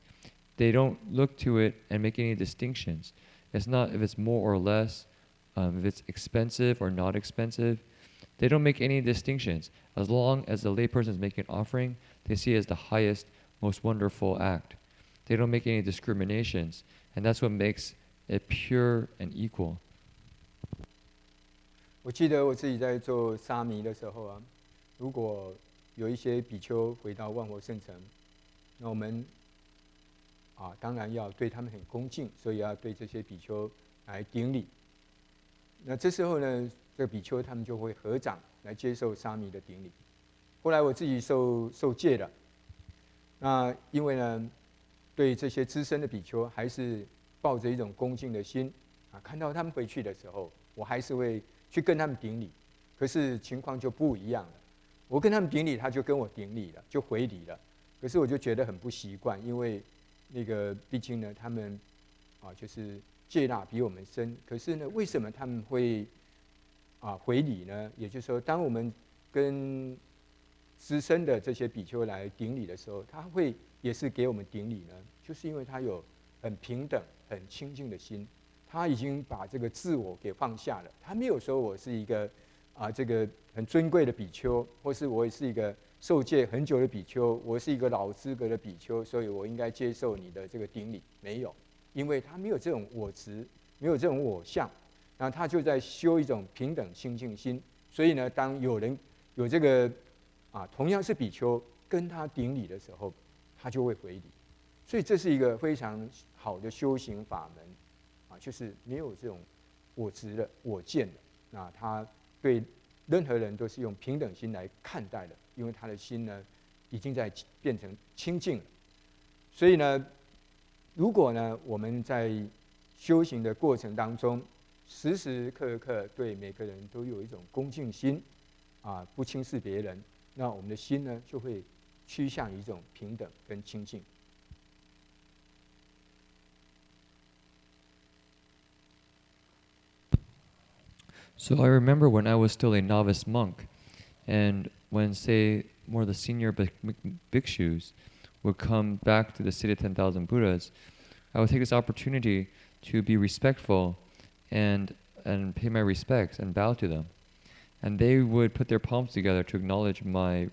they don't look to it and make any distinctions. It's not if it's more or less, if it's expensive or not expensive. They don't make any distinctions. As long as the layperson is making an offering, they see it as the highest, most wonderful act. They don't make any discriminations, and that's what makes it pure and equal. 我记得我自己在做沙弥的时候如果有一些比丘回到万佛圣城，那我们当然要对他们很恭敬，所以要对这些比丘来顶礼。那这时候呢，这个比丘他们就会合掌来接受沙弥的顶礼。后来我自己受戒了，那因为呢，对这些资深的比丘还是抱着一种恭敬的心看到他们回去的时候，我还是会去跟他们顶礼。可是情况就不一样了，我跟他们顶礼，他就跟我顶礼了，就回礼了。可是我就觉得很不习惯，因为那个毕竟呢，他们就是戒纳比我们深。可是呢，为什么他们会回礼呢？也就是说，当我们跟资深的这些比丘来顶礼的时候，他会也是给我们顶礼呢？就是因为他有很平等、很清净的心，他已经把这个自我给放下了。他没有说我是一个这个很尊贵的比丘，或是我也是一个受戒很久的比丘，我是一个老资格的比丘，所以我应该接受你的这个顶礼。没有，因为他没有这种我执，没有这种我相，那他就在修一种平等清净心。所以呢，当有人有这个同样是比丘跟他顶礼的时候，他就会回礼。所以这是一个非常好的修行法门就是没有这种我执的、我见的。那他对任何人都是用平等心来看待的，因为他的心呢，已经在变成清净了。所以呢，如果呢我们在修行的过程当中，时时刻刻对每个人都有一种恭敬心不轻视别人，那我们的心呢就会趋向一种平等跟清净。So I remember when I was still a novice monk, and when, say, more the senior bhikshus would come back to the city of 10,000 Buddhas, I would take this opportunity to be respectful and pay my respects and bow to them. And they would put their palms together to acknowledge my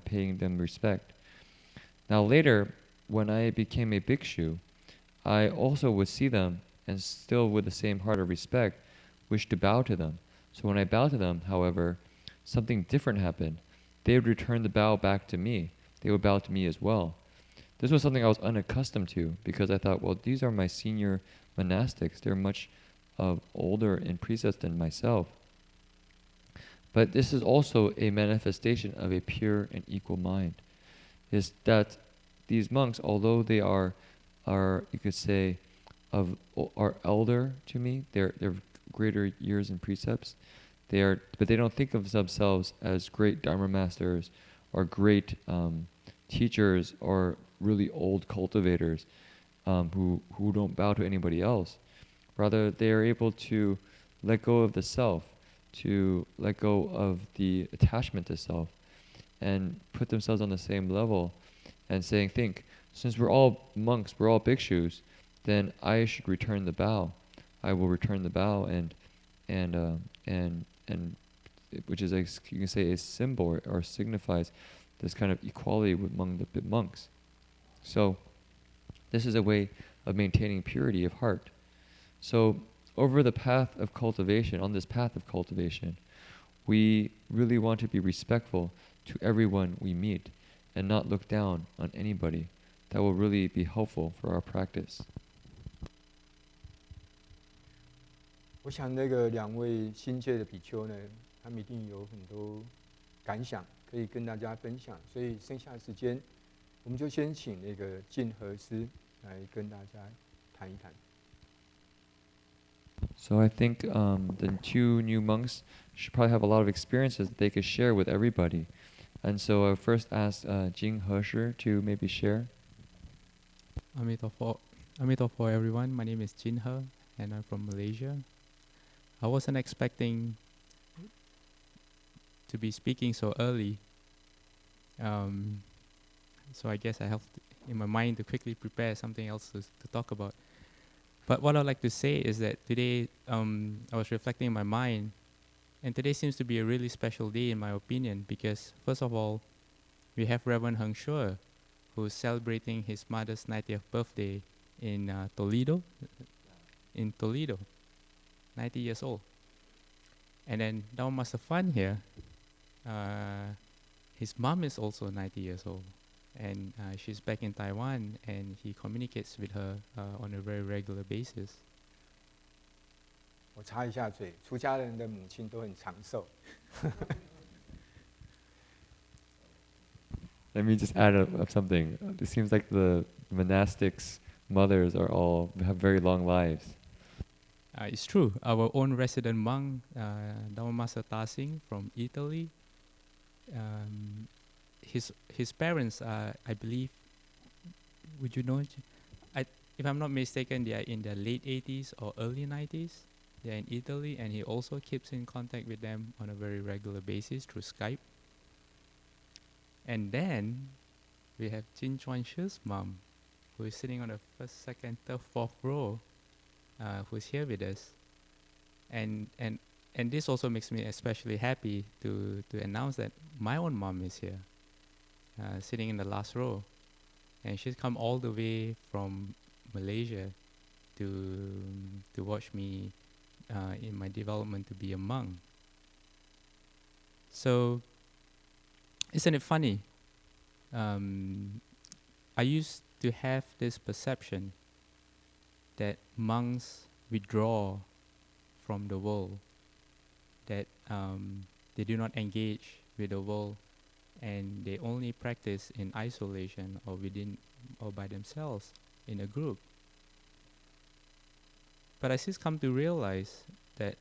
paying them respect. Now later, when I became a bhikshu, I also would see them, and still with the same heart of respect, wish to bow to them. So when I bowed to them, however, something different happened. They would return the bow back to me. They would bow to me as well. This was something I was unaccustomed to, because I thought, well, these are my senior monastics. They're much older in precepts than myself. But this is also a manifestation of a pure and equal mind. Is that these monks, although they are you could say, are elder to me, they're greater years in precepts, but they don't think of themselves as great Dharma masters or great teachers or really old cultivators. who don't bow to anybody else. Rather, they are able to let go of the self, to let go of the attachment to self, and put themselves on the same level, and think, since we're all monks, we're all bhikshus, then I should return the bow. I will return the bow, and which is, like, you can say, a symbol or signifies this kind of equality among the monks. So this is a way of maintaining purity of heart. So over the path of cultivation, on this path of cultivation, we really want to be respectful to everyone we meet and not look down on anybody. That will really be helpful for our practice. 我想那个两位新界的比丘呢，他们一定有很多感想可以跟大家分享，所以剩下的时间，我们就先请那个净和师来跟大家谈一谈。So I think the two new monks should probably have a lot of experiences that they could share with everybody. And so I first asked Jin-He Shr to maybe share. Amitabha everyone, my name is Jin-He and I'm from Malaysia. I wasn't expecting to be speaking so early. So I guess I have in my mind to quickly prepare something else to talk about. But what I'd like to say is that today I was reflecting in my mind, and today seems to be a really special day in my opinion, because first of all, we have Reverend Heng Sure, who's celebrating his mother's 90th birthday in Toledo. 90 years old. And then Dao Master Fan here, his mom is also 90 years old. And she's back in Taiwan, and he communicates with her on a very regular basis. 我插一下嘴，出家人的母亲都很长寿。Let me just add up something. It seems like the monastics' mothers have very long lives. It's true. Our own resident monk, Dao Master Tasing from Italy, his parents are, I believe, would you know? If I'm not mistaken, they are in their late 80s or early 90s. They are in Italy, and he also keeps in contact with them on a very regular basis through Skype. And then we have Jin-Chuan Shr's mom, who is sitting on the first, second, third, fourth row, who's here with us. And this also makes me especially happy to announce that my own mom is here, sitting in the last row. And she's come all the way from Malaysia to watch me in my development to be a monk. So, isn't it funny? I used to have this perception that monks withdraw from the world, that they do not engage with the world, and they only practice in isolation or within or by themselves in a group. But I just come to realize that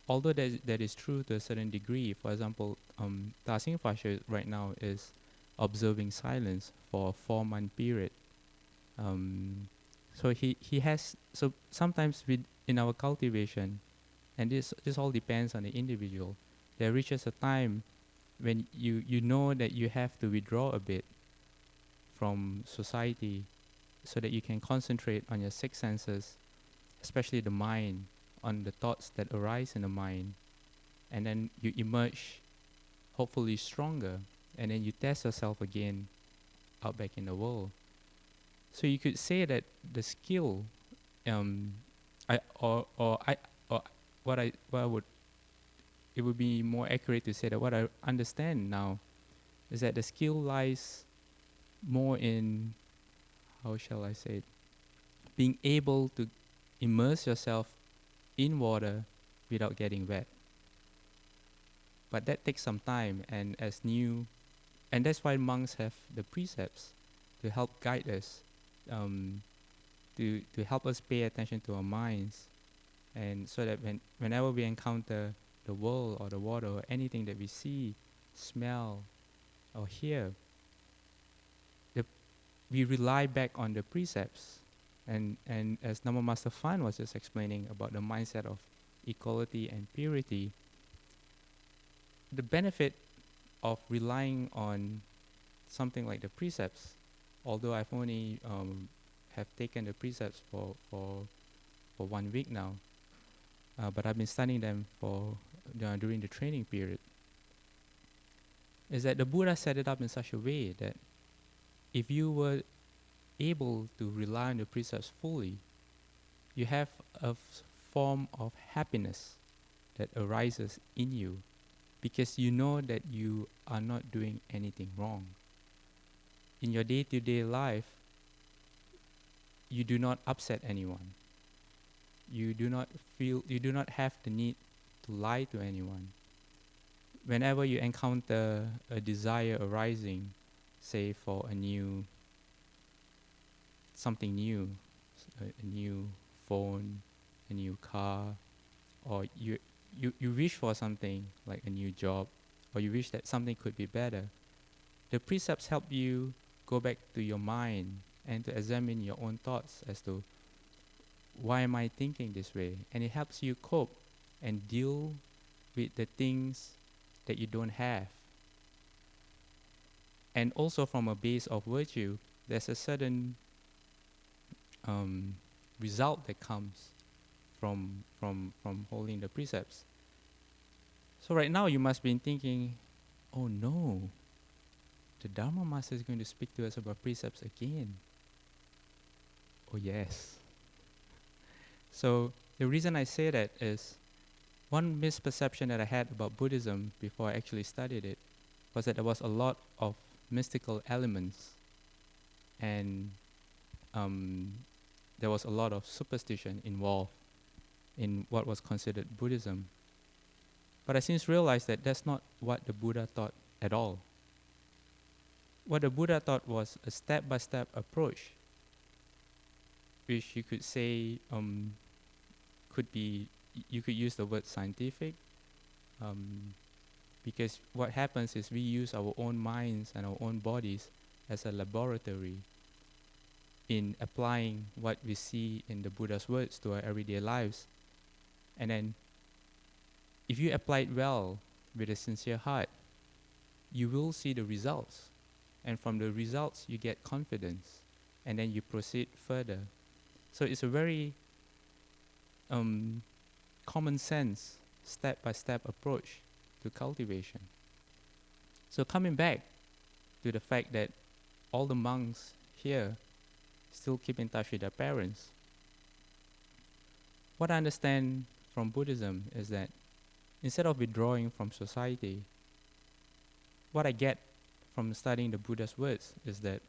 although that is true to a certain degree, for example, Tasing Fasher right now is observing silence for a 4-month period. So he has, so sometimes in our cultivation, and this all depends on the individual, there reaches a time when you know that you have to withdraw a bit from society so that you can concentrate on your 6 senses, especially the mind, on the thoughts that arise in the mind, and then you emerge hopefully stronger, and then you test yourself again out back in the world. So you could say that the skill, it would be more accurate to say that what I understand now is that the skill lies more in, how shall I say it, being able to immerse yourself in water without getting wet. But that takes some time, and that's why monks have the precepts to help guide us, to help us pay attention to our minds, and so that whenever we encounter the world or the water or anything that we see, smell, or hear, we rely back on the precepts And as Nama Master Fan was just explaining about the mindset of equality and purity, the benefit of relying on something like the precepts, although I've only have taken the precepts for 1 week now, but I've been studying them for during the training period, is that the Buddha set it up in such a way that if you were able to rely on the precepts fully, you have a form of happiness that arises in you because you know that you are not doing anything wrong. In your day-to-day life, you do not upset anyone. You do not have the need to lie to anyone. Whenever you encounter a desire arising, say for something new, a new phone, a new car, or you wish for something like a new job, or you wish that something could be better, the precepts help you go back to your mind and to examine your own thoughts as to why am I thinking this way, and it helps you cope and deal with the things that you don't have. And also from a base of virtue, there's a certain result that comes from holding the precepts. So right now you must be thinking, oh no, the Dharma Master is going to speak to us about precepts again. Oh yes. So the reason I say that is, one misperception that I had about Buddhism before I actually studied it was that there was a lot of mystical elements, and there was a lot of superstition involved in what was considered Buddhism. But I since realized that that's not what the Buddha taught at all. What the Buddha taught was a step-by-step approach, which you could say could be, you could use the word scientific, because what happens is we use our own minds and our own bodies as a laboratory in applying what we see in the Buddha's words to our everyday lives. And then if you apply it well with a sincere heart, you will see the results. And from the results, you get confidence. And then you proceed further. So it's a very common sense, step-by-step approach to cultivation. So coming back to the fact that all the monks here still keep in touch with their parents, what I understand from Buddhism is that instead of withdrawing from society, what I get from studying the Buddha's words is that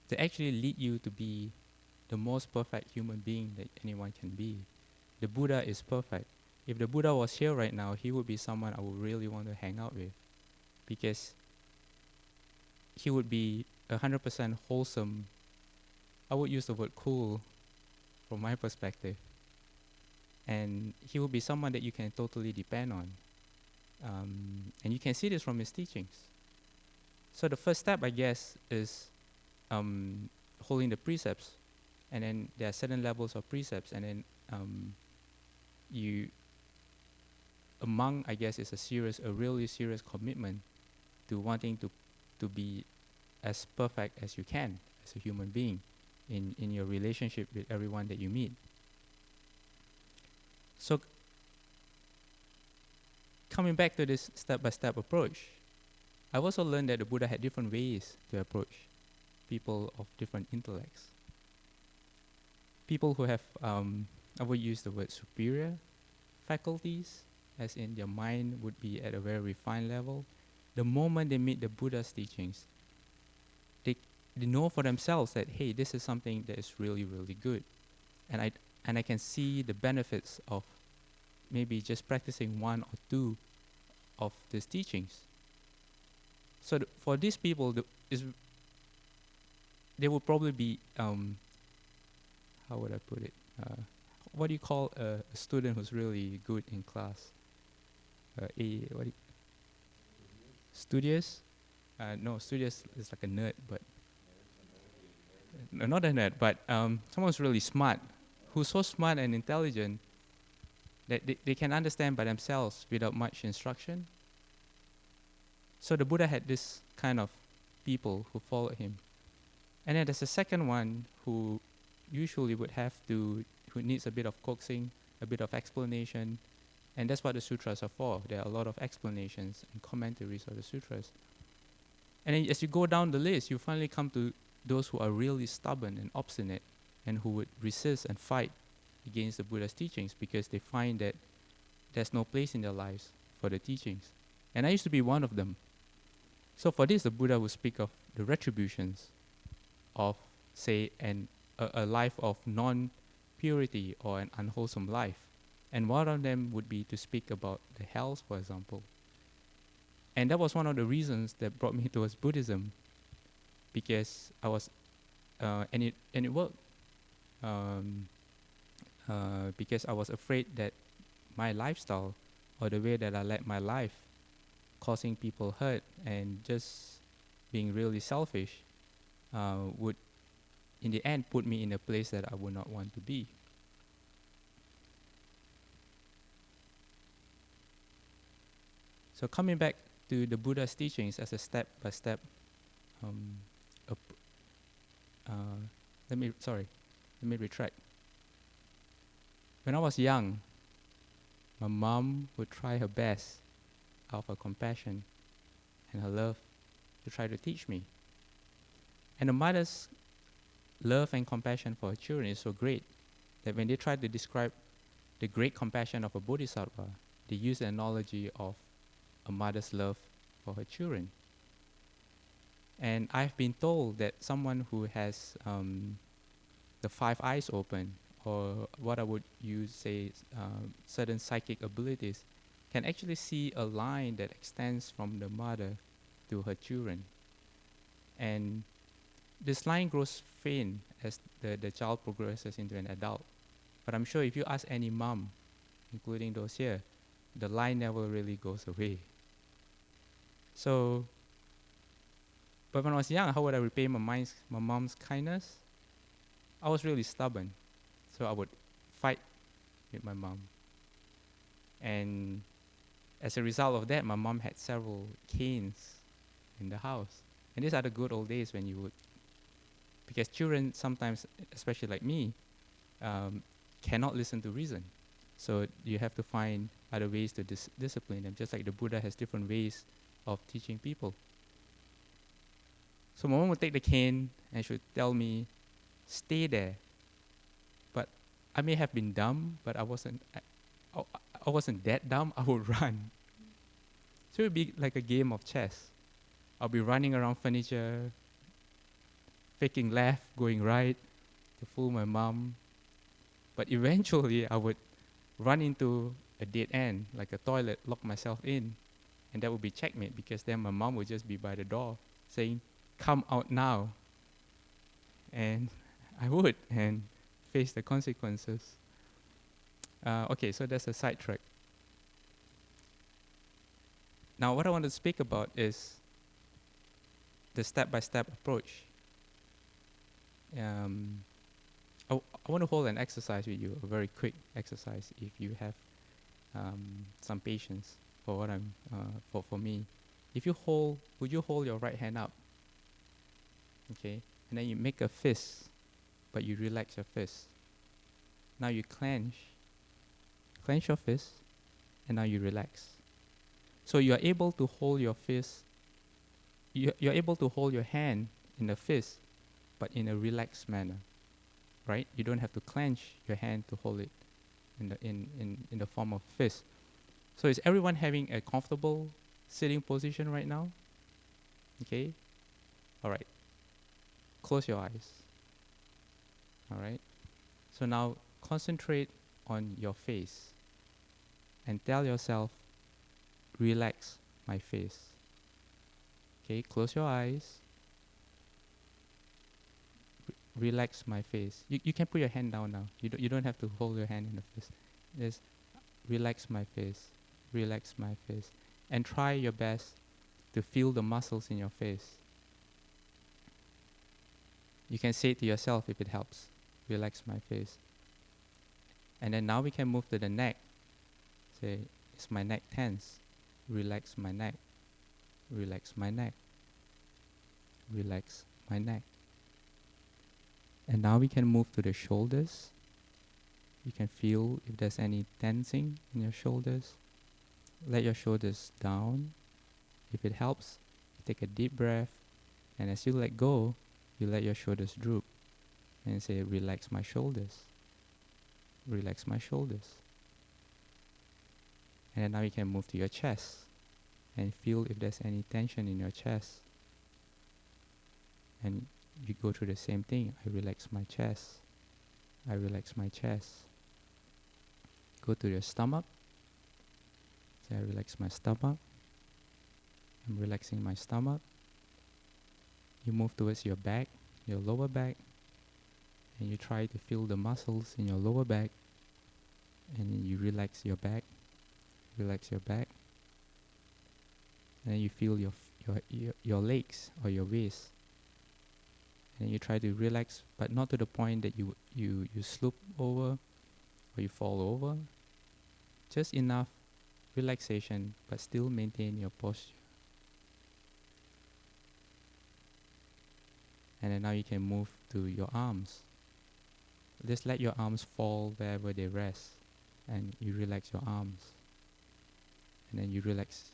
they actually lead you to be the most perfect human being that anyone can be. The Buddha is perfect. If the Buddha was here right now, he would be someone I would really want to hang out with, because he would be 100% wholesome. I would use the word cool from my perspective. And he would be someone that you can totally depend on. And you can see this from his teachings. So the first step, I guess, is holding the precepts. And then there are certain levels of precepts. And then a monk, I guess, is a really serious commitment to wanting to be as perfect as you can as a human being in your relationship with everyone that you meet. So coming back to this step-by-step approach, I've also learned that the Buddha had different ways to approach people of different intellects. People who have, I would use the word superior faculties, as in their mind would be at a very refined level. The moment they meet the Buddha's teachings, they know for themselves that, hey, this is something that is really, really good. And I can see the benefits of maybe just practicing one or two of these teachings. So for these people, they will probably be, how would I put it? What do you call a student who's really good in class? Studious? No, studious is like a nerd, but no, not a nerd, but someone who's really smart, who's so smart and intelligent that they can understand by themselves without much instruction. So the Buddha had this kind of people who followed him. And then there's a second one who usually who needs a bit of coaxing, a bit of explanation. And that's what the sutras are for. There are a lot of explanations and commentaries of the sutras. And then as you go down the list, you finally come to those who are really stubborn and obstinate and who would resist and fight against the Buddha's teachings because they find that there's no place in their lives for the teachings. And I used to be one of them. So for this, the Buddha would speak of the retributions of, say, a life of non-purity or an unwholesome life. And one of them would be to speak about the hells, for example. And that was one of the reasons that brought me towards Buddhism, because I was, and it worked, because I was afraid that my lifestyle or the way that I led my life, causing people hurt and just being really selfish, would in the end put me in a place that I would not want to be. So coming back to the Buddha's teachings as a step-by-step, let me retract. When I was young, my mom would try her best out of her compassion and her love to try to teach me. And a mother's love and compassion for her children is so great that when they try to describe the great compassion of a bodhisattva, they use the analogy of a mother's love for her children. And I've been told that someone who has the five eyes open, or what I would use, say, certain psychic abilities, can actually see a line that extends from the mother to her children. And this line grows faint as the child progresses into an adult. But I'm sure if you ask any mom, including those here, the line never really goes away. So, but when I was young, how would I repay my mom's kindness? I was really stubborn. So I would fight with my mom. And as a result of that, my mom had several canes in the house. And these are the good old days when you would, because children sometimes, especially like me, cannot listen to reason. So you have to find other ways to discipline them, just like the Buddha has different ways of teaching people. So my mom would take the cane and she would tell me, stay there. But I may have been dumb, but I wasn't that dumb. I would run. So it would be like a game of chess. I'll be running around furniture, faking left, going right, to fool my mom. But eventually I would run into a dead end, like a toilet, lock myself in. And that would be checkmate, because then my mom would just be by the door saying, come out now. And I would, and face the consequences. Okay, so that's a sidetrack. Now what I want to speak about is the step-by-step approach. I want to hold an exercise with you, a very quick exercise, if you have some patience for what I'm for me. If you would you hold your right hand up? Okay, and then you make a fist, but you relax your fist. Now you clench your fist, and now you relax. So you are able to hold your fist. You're able to hold your hand in the fist, but in a relaxed manner, right? You don't have to clench your hand to hold it in the form of fist. So is everyone having a comfortable sitting position right now? Okay? All right. Close your eyes. All right? So now concentrate on your face and tell yourself, relax my face. Okay, close your eyes. Relax my face. You can put your hand down now. You don't have to hold your hand in the fist. Just relax my face. Relax my face. And try your best to feel the muscles in your face. You can say it to yourself if it helps. Relax my face. And then now we can move to the neck. Say, is my neck tense? Relax my neck. Relax my neck. Relax my neck. And now we can move to the shoulders. You can feel if there's any tensing in your shoulders. Let your shoulders down. If it helps, take a deep breath. And as you let go, you let your shoulders droop. And say, relax my shoulders. Relax my shoulders. And then now you can move to your chest. And feel if there's any tension in your chest. And you go through the same thing. I relax my chest. I relax my chest. Go to your stomach. Say, I relax my stomach. I'm relaxing my stomach. You move towards your back, your lower back. And you try to feel the muscles in your lower back. And then you relax your back. Relax your back. And then you feel your legs or your waist. And you try to relax, but not to the point that you sloop over or you fall over. Just enough relaxation, but still maintain your posture. And then now you can move to your arms. Just let your arms fall wherever they rest. And you relax your arms. And then you relax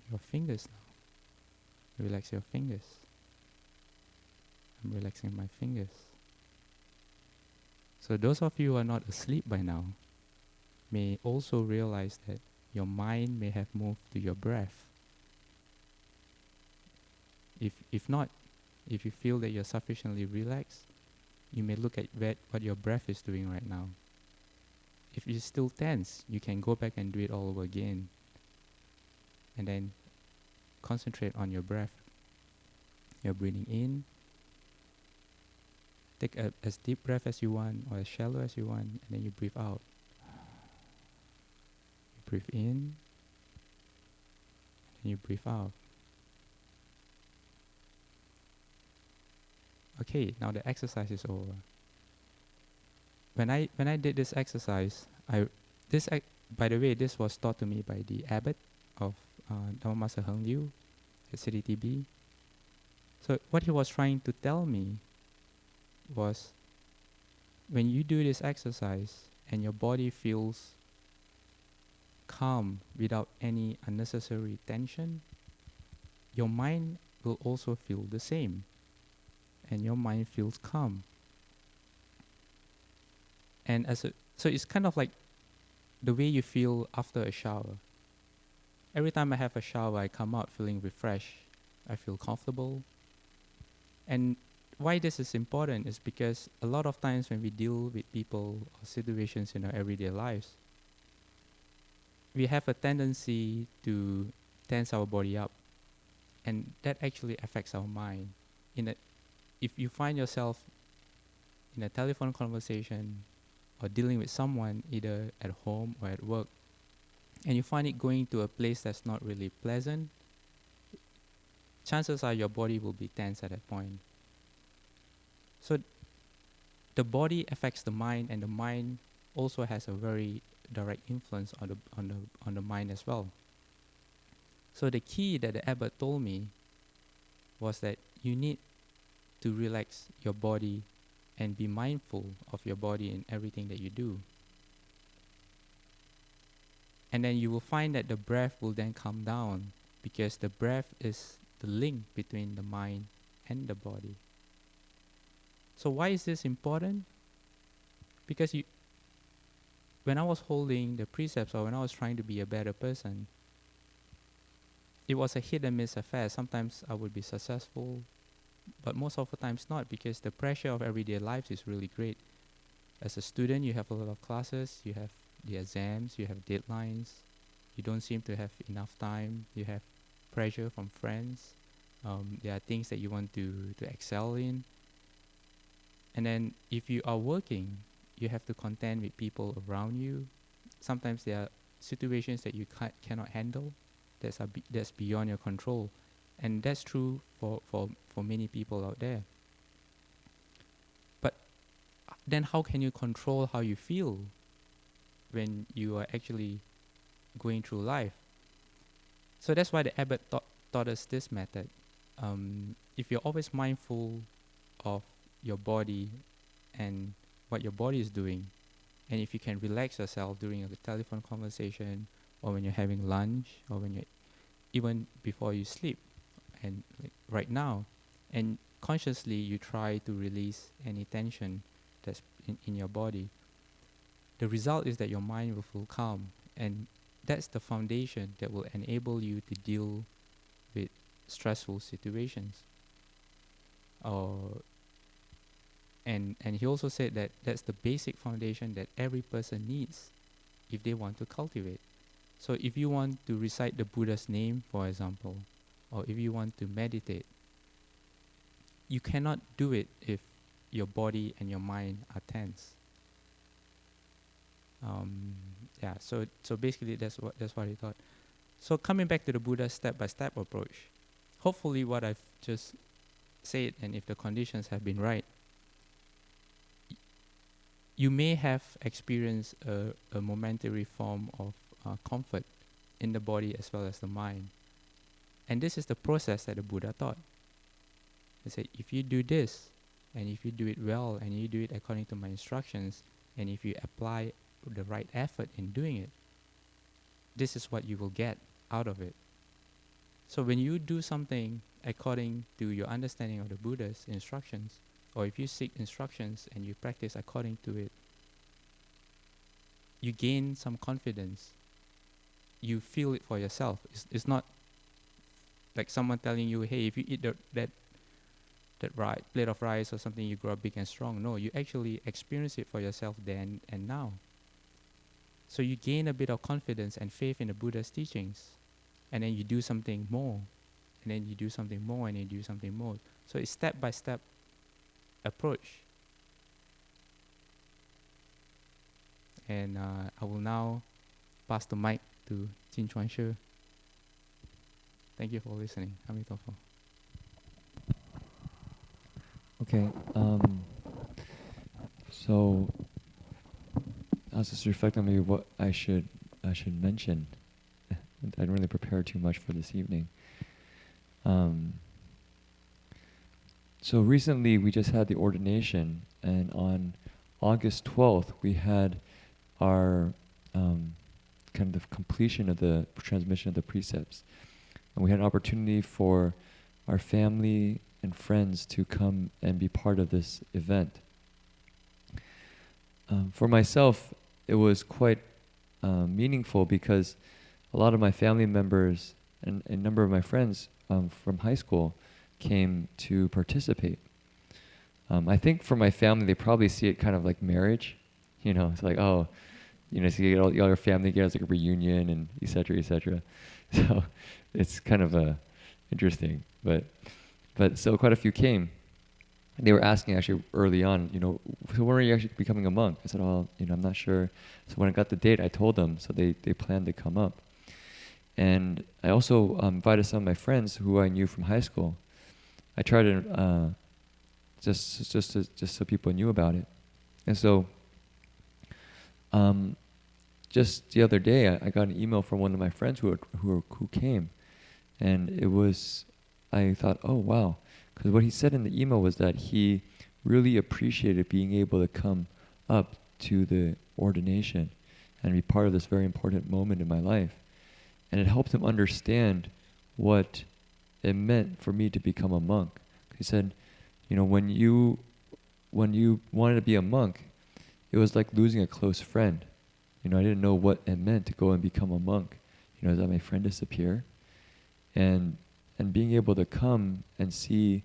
your fingers now. Relax your fingers. I'm relaxing my fingers. So those of you who are not asleep by now may also realize that your mind may have moved to your breath. If not, if you feel that you're sufficiently relaxed, you may look at what your breath is doing right now. If you're still tense, you can go back and do it all over again. And then concentrate on your breath. You're breathing in. Take as deep breath as you want or as shallow as you want, and then you breathe out. You breathe in, and you breathe out. Okay, now the exercise is over. When I did this exercise, by the way, this was taught to me by the abbot of Dhamma Master Heng Liu at CDTB. So what he was trying to tell me was, when you do this exercise and your body feels calm without any unnecessary tension, your mind will also feel the same. And your mind feels calm. And so it's kind of like the way you feel after a shower. Every time I have a shower, I come out feeling refreshed. I feel comfortable. And why this is important is because a lot of times when we deal with people or situations in our everyday lives, we have a tendency to tense our body up. And that actually affects our mind. If you find yourself in a telephone conversation or dealing with someone either at home or at work, and you find it going to a place that's not really pleasant, chances are your body will be tense at that point. So the body affects the mind, and the mind also has a very direct influence on the mind as well. So the key that the abbot told me was that you need to relax your body and be mindful of your body in everything that you do. And then you will find that the breath will then come down, because the breath is the link between the mind and the body. So why is this important? Because when I was holding the precepts, or when I was trying to be a better person, it was a hit and miss affair. Sometimes I would be successful, but most of the times not, because the pressure of everyday life is really great. As a student, you have a lot of classes, you have the exams, you have deadlines, you don't seem to have enough time, you have pressure from friends, there are things that you want to excel in. And then if you are working, you have to contend with people around you. Sometimes there are situations that you cannot handle, that's beyond your control. And that's true for many people out there. then how can you control how you feel when you are actually going through life? So that's why the abbot taught us this method. If you're always mindful of your body and what your body is doing, and if you can relax yourself during a telephone conversation, or when you're having lunch, or when you're even before you sleep, and like right now, and consciously you try to release any tension that's in your body, the result is that your mind will feel calm, and that's the foundation that will enable you to deal with stressful situations. And he also said that that's the basic foundation that every person needs if they want to cultivate. So if you want to recite the Buddha's name, for example, or if you want to meditate, you cannot do it if your body and your mind are tense. So basically that's what he thought. So coming back to the Buddha's step-by-step approach, hopefully what I've just said, and if the conditions have been right, you may have experienced a momentary form of comfort in the body as well as the mind. And this is the process that the Buddha taught. He said, if you do this, and if you do it well, and you do it according to my instructions, and if you apply the right effort in doing it, this is what you will get out of it. So when you do something according to your understanding of the Buddha's instructions, or if you seek instructions and you practice according to it, you gain some confidence. You feel it for yourself. It's not like someone telling you, hey, if you eat that plate of rice or something, you grow up big and strong. No, you actually experience it for yourself then and now. So you gain a bit of confidence and faith in the Buddha's teachings. And then you do something more. And then you do something more, and you do something more. So it's step-by-step approach. And I will now pass the mic to Jin-Chuan Shr. Thank you for listening. Amitabha. Okay, so I was just reflecting on maybe what I should mention. I didn't really prepare too much for this evening. So recently we just had the ordination, and on August 12th we had our kind of completion of the transmission of the precepts. And we had an opportunity for our family and friends to come and be part of this event. For myself, it was quite meaningful because a lot of my family members and a number of my friends from high school came to participate. I think for my family, they probably see it kind of like marriage. You know, it's like, oh, you know, so you get all your family together, it's like a reunion and et cetera, et cetera. So it's kind of interesting. But so quite a few came. They were asking actually early on, you know, so when are you actually becoming a monk? I said, oh, you know, I'm not sure. So when I got the date, I told them, so they planned to come up. And I also invited some of my friends who I knew from high school. I tried to just so people knew about it. And so just the other day, I got an email from one of my friends who came, and it was, I thought, oh wow, because what he said in the email was that he really appreciated being able to come up to the ordination and be part of this very important moment in my life. And it helped him understand what it meant for me to become a monk. He said, you know, when you wanted to be a monk, it was like losing a close friend. You know, I didn't know what it meant to go and become a monk. You know, that my friend disappear? And being able to come and see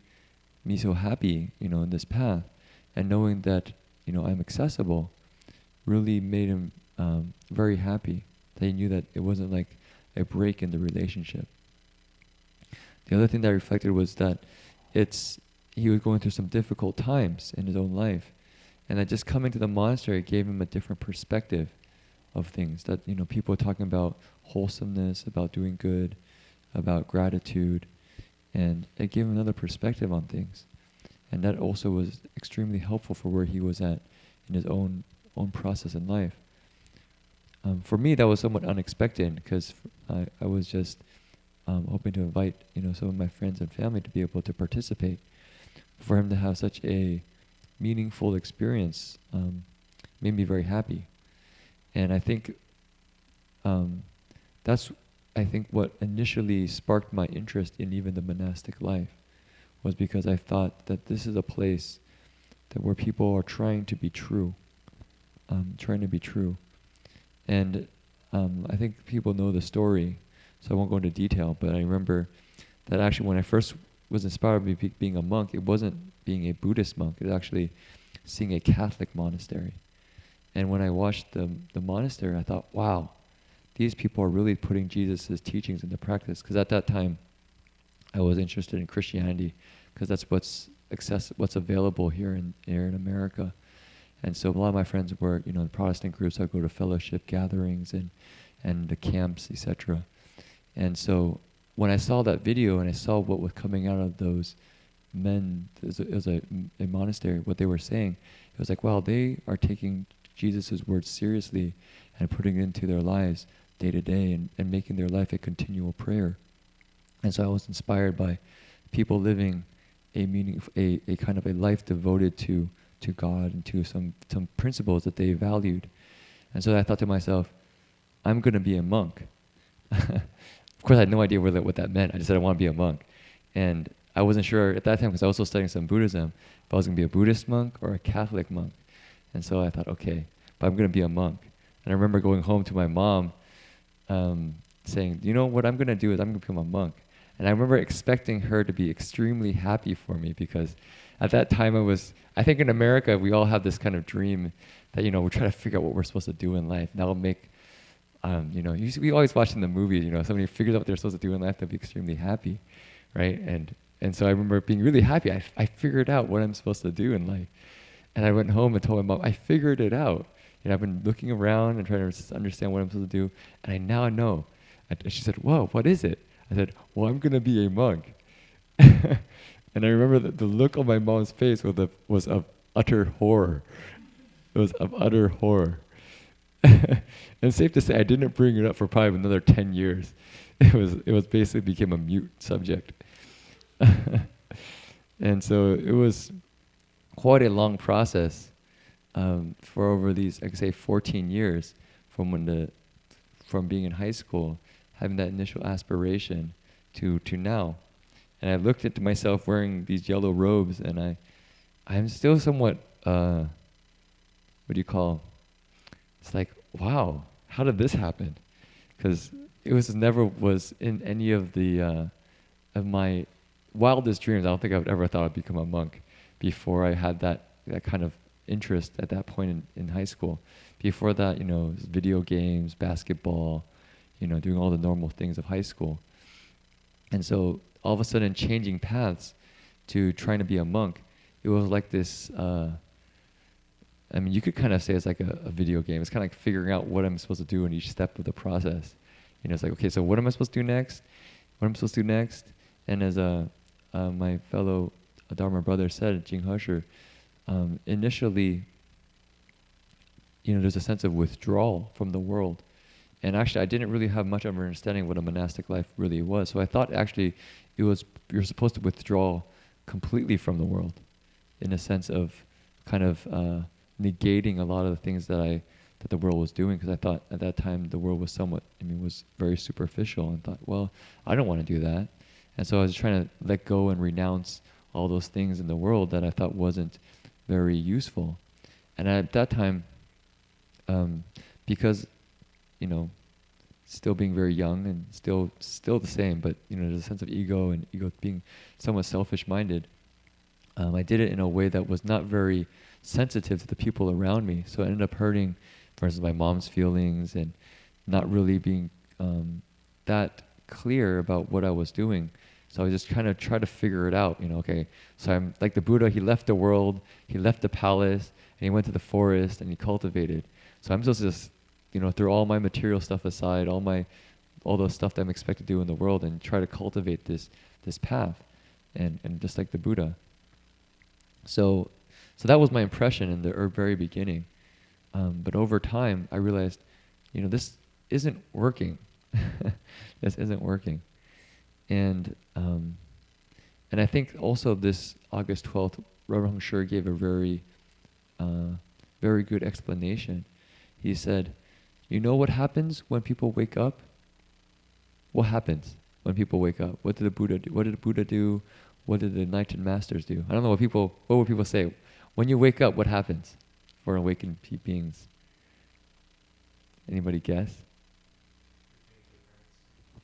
me so happy, you know, in this path, and knowing that, you know, I'm accessible, really made him very happy. That he knew that it wasn't like a break in the relationship. The other thing that I reflected was that he was going through some difficult times in his own life, and that just coming to the monastery gave him a different perspective of things. That, you know, people were talking about wholesomeness, about doing good, about gratitude, and it gave him another perspective on things. And that also was extremely helpful for where he was at in his own process in life. For me, that was somewhat unexpected because I was just hoping to invite some of my friends and family to be able to participate. For him to have such a meaningful experience made me very happy, and I think that's what initially sparked my interest in even the monastic life, was because I thought that this is a place that where people are trying to be true, and I think people know the story, so I won't go into detail, but I remember that actually when I first was inspired by being a monk, it wasn't being a Buddhist monk, it was actually seeing a Catholic monastery. And when I watched the monastery, I thought, wow, these people are really putting Jesus' teachings into practice. Because at that time, I was interested in Christianity, because that's what's available here in America. And so a lot of my friends were, in Protestant groups. I'd go to fellowship gatherings and the camps, etc. And so when I saw that video and I saw what was coming out of those men, it was a monastery, what they were saying, it was like, wow, they are taking Jesus' words seriously and putting it into their lives day to day and making their life a continual prayer. And so I was inspired by people living a kind of a life devoted to God and to some principles that they valued. And so I thought to myself, I'm going to be a monk. Of course, I had no idea what that meant. I just said I want to be a monk. And I wasn't sure at that time, because I was also studying some Buddhism, if I was going to be a Buddhist monk or a Catholic monk. And so I thought, okay, but I'm going to be a monk. And I remember going home to my mom saying, what I'm going to do is I'm going to become a monk. And I remember expecting her to be extremely happy for me, because at that time I think in America, we all have this kind of dream that, we try to figure out what we're supposed to do in life. And that'll make, we always watch in the movies, somebody figures out what they're supposed to do in life, they'll be extremely happy, right? And so I remember being really happy. I figured out what I'm supposed to do in life. And I went home and told my mom, I figured it out. I've been looking around and trying to understand what I'm supposed to do, and I now know. And she said, whoa, what is it? I said, well, I'm going to be a monk. And I remember that the look on my mom's face was of utter horror. It was of utter horror. And it's safe to say I didn't bring it up for probably another 10 years. It was basically became a mute subject. And so it was quite a long process for over these, I could say, 14 years from being in high school, having that initial aspiration to now. And I looked at myself wearing these yellow robes, and I'm still somewhat, it's like, wow, how did this happen? Because it never was in any of of my wildest dreams. I don't think I would ever thought I'd become a monk before I had that kind of interest at that point in high school. Before that, video games, basketball, doing all the normal things of high school. And so all of a sudden changing paths to trying to be a monk, it was like this, you could kind of say it's like a video game. It's kind of like figuring out what I'm supposed to do in each step of the process. It's like, okay, so what am I supposed to do next? What am I supposed to do next? And as my fellow Dharma brother said, Jin-He Shr, initially, there's a sense of withdrawal from the world. And actually, I didn't really have much of an understanding what a monastic life really was. So I thought actually you're supposed to withdraw completely from the world, in a sense of kind of negating a lot of the things that the world was doing, because I thought at that time the world was was very superficial, and thought, well, I don't want to do that. And so I was trying to let go and renounce all those things in the world that I thought wasn't very useful. And at that time, because, still being very young and still the same, but, there's a sense of ego being somewhat selfish-minded, I did it in a way that was not very sensitive to the people around me. So I ended up hurting, for instance, my mom's feelings, and not really being that clear about what I was doing. So I just kind of tried to figure it out, okay, so I'm like the Buddha. He left the world, he left the palace, and he went to the forest and he cultivated. So I'm supposed to just, throw all my material stuff aside, all those stuff that I'm expected to do in the world, and try to cultivate this path, and just like the Buddha. So So that was my impression in the very beginning. But over time, I realized, this isn't working. This isn't working. And I think also this August 12th, Reverend Heng Sure gave a very good explanation. He said, you know what happens when people wake up? What happens when people wake up? What did the Buddha do? What did the Buddha do? What did the Enlightened Masters do? I don't know what would people say? When you wake up, what happens for awakened beings? Anybody guess?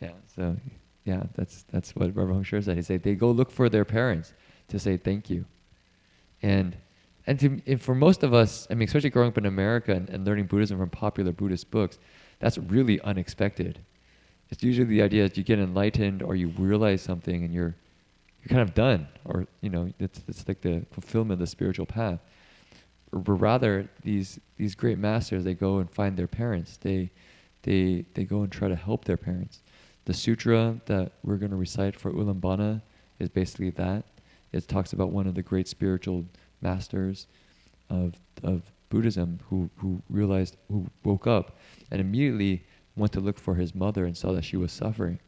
Yeah, so that's what Reverend Heng Sure said. He said they go look for their parents to say thank you. And for most of us, I mean, especially growing up in America and learning Buddhism from popular Buddhist books, that's really unexpected. It's usually the idea that you get enlightened or you realize something and you're kind of done, or it's like the fulfillment of the spiritual path. But rather, these great masters, they go and find their parents. They go and try to help their parents. The sutra that we're going to recite for Ulaanbaatar is basically that. It talks about one of the great spiritual masters of Buddhism who woke up and immediately went to look for his mother and saw that she was suffering,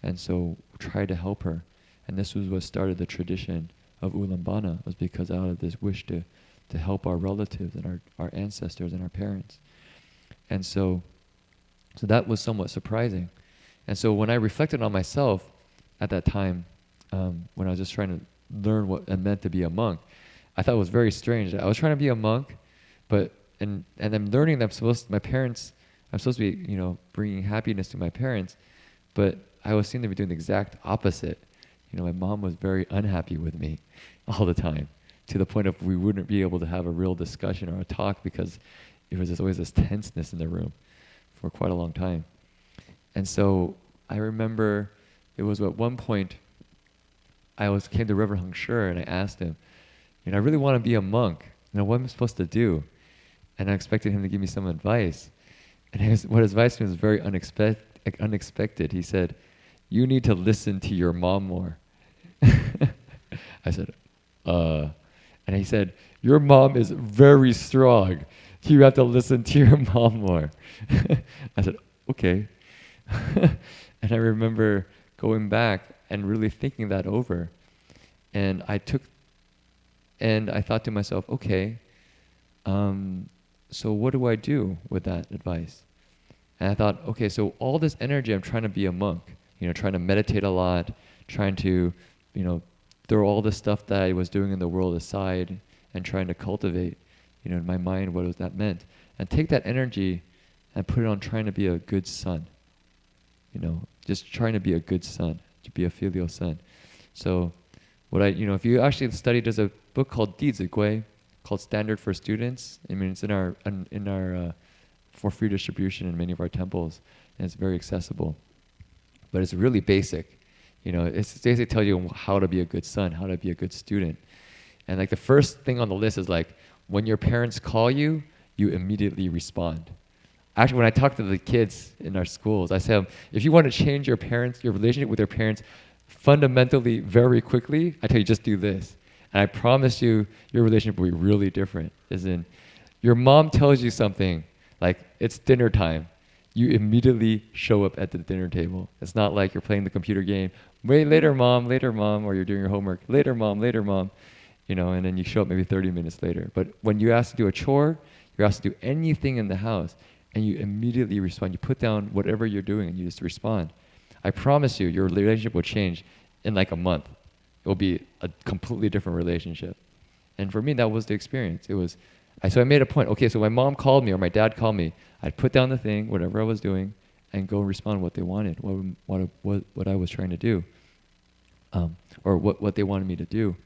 and so tried to help her. And this was what started the tradition of Ulaanbaatar, was because out of this wish to help our relatives and our ancestors and our parents. And so that was somewhat surprising. And so when I reflected on myself at that time, when I was just trying to learn what it meant to be a monk, I thought it was very strange. I was trying to be a monk, and I'm learning that I'm supposed to be, bringing happiness to my parents, but I was seeming to be doing the exact opposite. My mom was very unhappy with me all the time, to the point of we wouldn't be able to have a real discussion or a talk because it was always this tenseness in the room for quite a long time. And so I remember it was at one point came to Reverend Heng Sure and I asked him, I really want to be a monk. What am I supposed to do? And I expected him to give me some advice. And what his advice was very unexpected. He said, you need to listen to your mom more. I said, And he said, your mom is very strong. You have to listen to your mom more. I said, okay. And I remember going back and really thinking that over. And I thought to myself, okay, so what do I do with that advice? And I thought, okay, so all this energy, I'm trying to be a monk, trying to meditate a lot, trying to, throw all the stuff that I was doing in the world aside and trying to cultivate, in my mind what that meant. And take that energy and put it on trying to be a good son. Just trying to be a good son, to be a filial son. So if you actually study, there's a book called Dizigui, called Standard for Students. I mean, it's in our for free distribution in many of our temples, and it's very accessible. But it's really basic. It's basically tell you how to be a good son, how to be a good student. And like the first thing on the list is like, when your parents call you, you immediately respond. Actually, when I talk to the kids in our schools, I say, if you want to change your relationship with your parents fundamentally very quickly, I tell you, just do this. And I promise you, your relationship will be really different. As in, your mom tells you something, like it's dinner time, you immediately show up at the dinner table. It's not like you're playing the computer game, wait, later mom, or you're doing your homework, later mom, and then you show up maybe 30 minutes later. But when you ask to do a chore, you're asked to do anything in the house, and you immediately respond. You put down whatever you're doing and you just respond. I promise you, your relationship will change in like a month. It will be a completely different relationship. And for me, that was the experience. So I made a point. Okay, so my mom called me or my dad called me. I'd put down the thing, whatever I was doing, and go and respond what they wanted, what I was trying to do, or what they wanted me to do.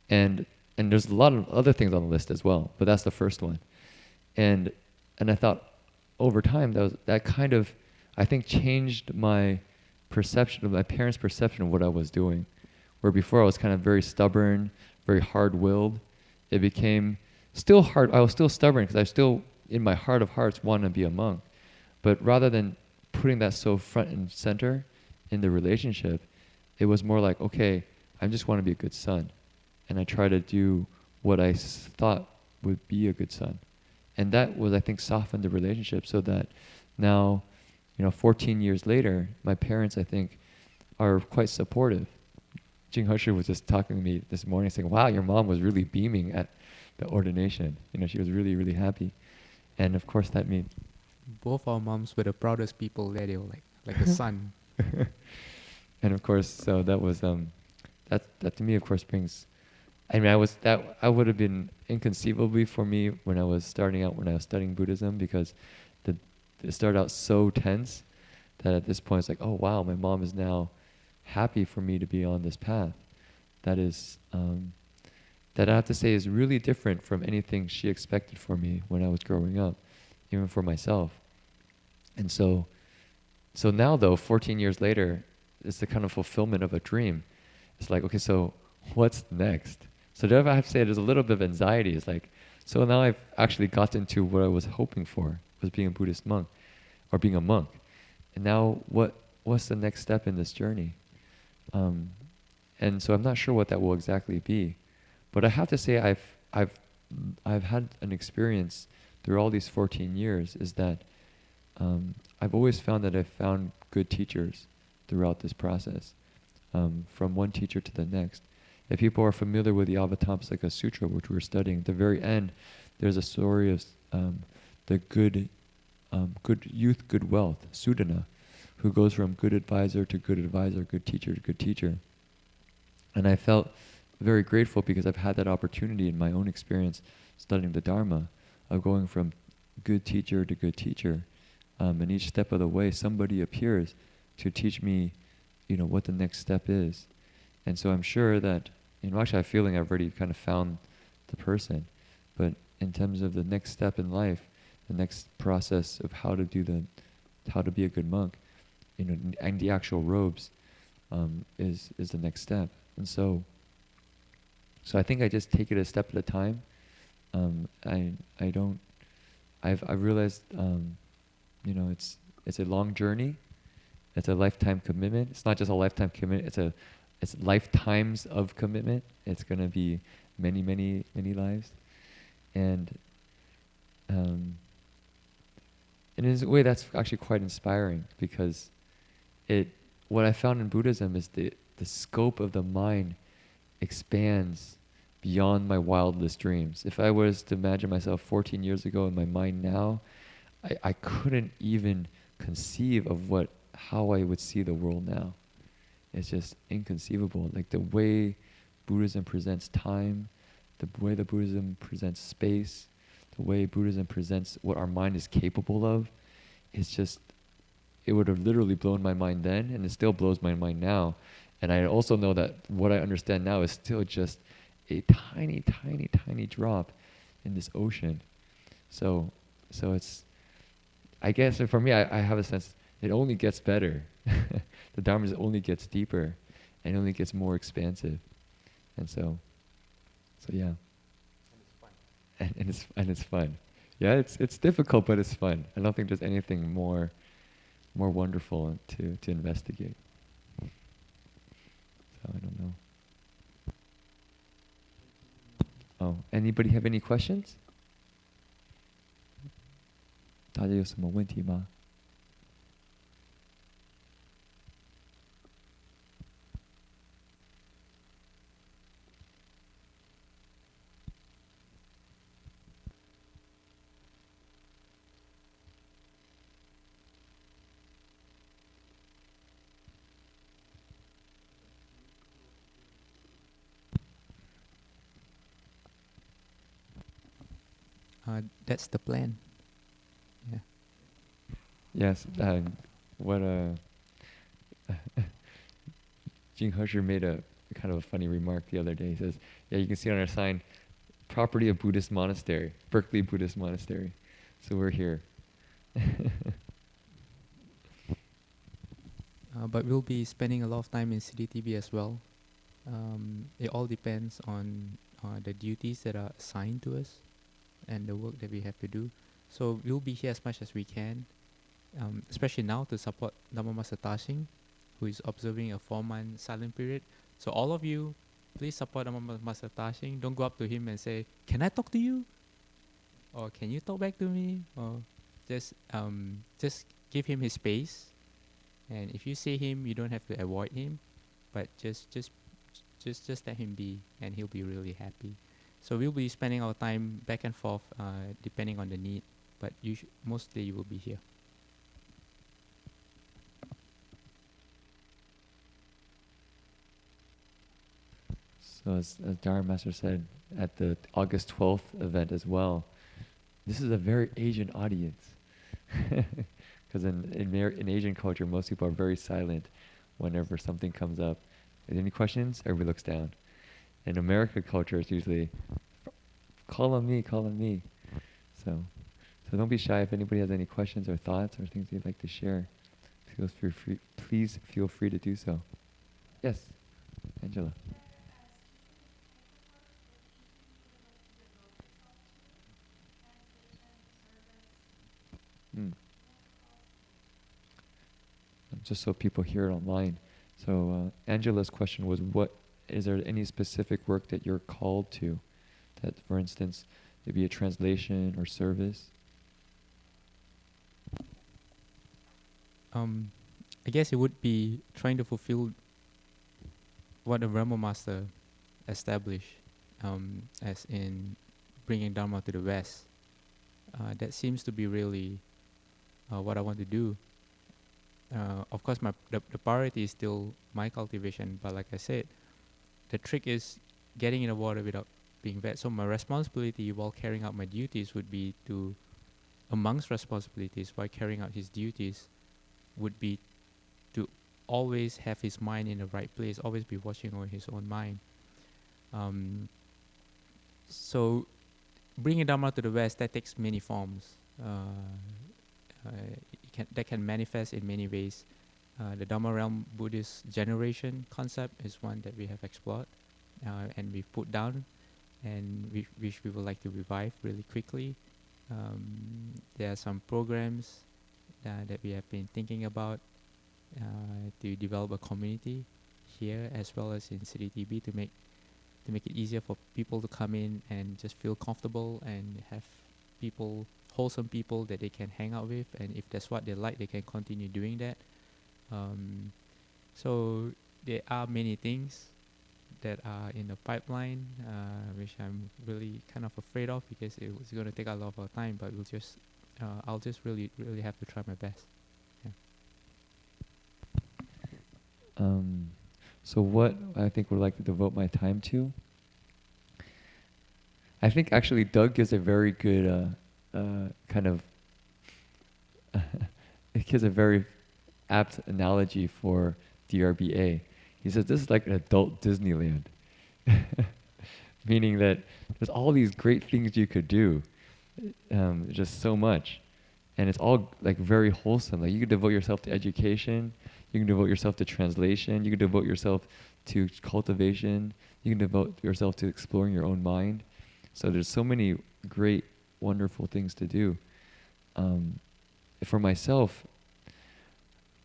And there's a lot of other things on the list as well, but that's the first one. And I thought over time that kind of, I think, changed my perception of my parents' perception of what I was doing. Where before I was kind of very stubborn, very hard-willed. It became still hard. I was still stubborn because I still, in my heart of hearts, wanted to be a monk. But rather than putting that so front and center in the relationship, it was more like, okay, I just want to be a good son. And I try to do what I thought would be a good son. And that was, I think, softened the relationship so that now, 14 years later, my parents, I think, are quite supportive. Jin-He Shr was just talking to me this morning saying, wow, your mom was really beaming at the ordination. She was really, really happy. And of course that means... Both our moms were the proudest people there. They were like a son. And of course, so that was, that to me, of course, brings... I would have been inconceivably for me when I was starting out, when I was studying Buddhism, because it started out so tense that at this point it's like, oh wow, my mom is now happy for me to be on this path. That is, that I have to say is really different from anything she expected for me when I was growing up, even for myself. And so now though, 14 years later, it's the kind of fulfillment of a dream. It's like, okay, so what's next? So there I have to say there's a little bit of anxiety. It's like, so now I've actually gotten to what I was hoping for, was being a Buddhist monk, or being a monk. And now what's the next step in this journey? And so I'm not sure what that will exactly be. But I have to say I've had an experience through all these 14 years is that I've always found that I've found good teachers throughout this process, from one teacher to the next. If people are familiar with the Avatamsaka Sutra, which we're studying, at the very end, there's a story of the good youth, good wealth, Sudana, who goes from good advisor to good advisor, good teacher to good teacher. And I felt very grateful because I've had that opportunity in my own experience studying the Dharma, of going from good teacher to good teacher. And each step of the way, somebody appears to teach me, what the next step is. And so I'm sure that, actually I have a feeling I've already kind of found the person. But in terms of the next step in life, the next process of how to be a good monk, and the actual robes, is the next step. And so I think I just take it a step at a time. I've realized, it's a long journey. It's a lifetime commitment. It's not just a lifetime commitment. It's lifetimes of commitment. It's going to be many, many, many lives. And in a way, that's actually quite inspiring, because what I found in Buddhism is the scope of the mind expands beyond my wildest dreams. If I was to imagine myself 14 years ago in my mind now, I couldn't even conceive of how I would see the world now. It's just inconceivable. Like the way Buddhism presents time, the way that Buddhism presents space, the way Buddhism presents what our mind is capable of, it would have literally blown my mind then, and it still blows my mind now. And I also know that what I understand now is still just a tiny, tiny, tiny drop in this ocean. So it's, I guess for me, I have a sense it only gets better. The Dharma only gets deeper and only gets more expansive. And so yeah. And it's fun. Yeah, it's difficult, but it's fun. I don't think there's anything more wonderful to investigate. So I don't know. Oh, anybody have any questions? 大家有什么问题吗? That's the plan. Yeah. Yes. Jin-He Shr made a kind of a funny remark the other day. He says, yeah, you can see on our sign, property of Buddhist Monastery, Berkeley Buddhist Monastery. So we're here. But we'll be spending a lot of time in CDTV as well. It all depends on the duties that are assigned to us and the work that we have to do. So we'll be here as much as we can, especially now to support Dhamma Master Tashing, who is observing a 4-month silent period. So all of you please support Master Tashing. Don't go up to him and say, "Can I talk to you?" or "Can you talk back to me?" or just give him his space. And if you see him, you don't have to avoid him, but just let him be, and he'll be really happy. So we'll be spending our time back and forth, depending on the need, but mostly you will be here. So as Dharma Master said at the August 12th event as well, this is a very Asian audience. Because in Asian culture, most people are very silent whenever something comes up. Is there any questions? Everybody looks down. In American culture, it's usually, call on me, call on me. So don't be shy. If anybody has any questions or thoughts or things they'd like to share, please feel free to do so. Yes, Angela. Just so people hear it online. So Angela's question was, is there any specific work that you're called to? That, for instance, it be a translation or service? I guess it would be trying to fulfill what the Brahma Master established, as in bringing Dharma to the West. That seems to be really what I want to do. Of course, the priority is still my cultivation, but like I said, the trick is getting in the water without being wet. So my responsibility while carrying out my duties would be amongst responsibilities while carrying out his duties, would be to always have his mind in the right place, always be watching over his own mind. So bringing Dharma to the West, that takes many forms. That can manifest in many ways. The Dharma Realm Buddhist generation concept is one that we have explored and we've put down, and which we would like to revive really quickly. There are some programs that we have been thinking about to develop a community here as well as in City TB to make it easier for people to come in and just feel comfortable and have wholesome people that they can hang out with, and if that's what they like, they can continue doing that. So there are many things that are in the pipeline, which I'm really kind of afraid of because it was going to take a lot of our time, but I'll just really have to try my best. Yeah. So what I think would like to devote my time to, I think actually Doug gives a very good kind of it gives a very apt analogy for DRBA. He says this is like an adult Disneyland, meaning that there's all these great things you could do, just so much, and it's all like very wholesome. Like you can devote yourself to education, you can devote yourself to translation, you can devote yourself to cultivation, you can devote yourself to exploring your own mind. So there's so many great, wonderful things to do. For myself,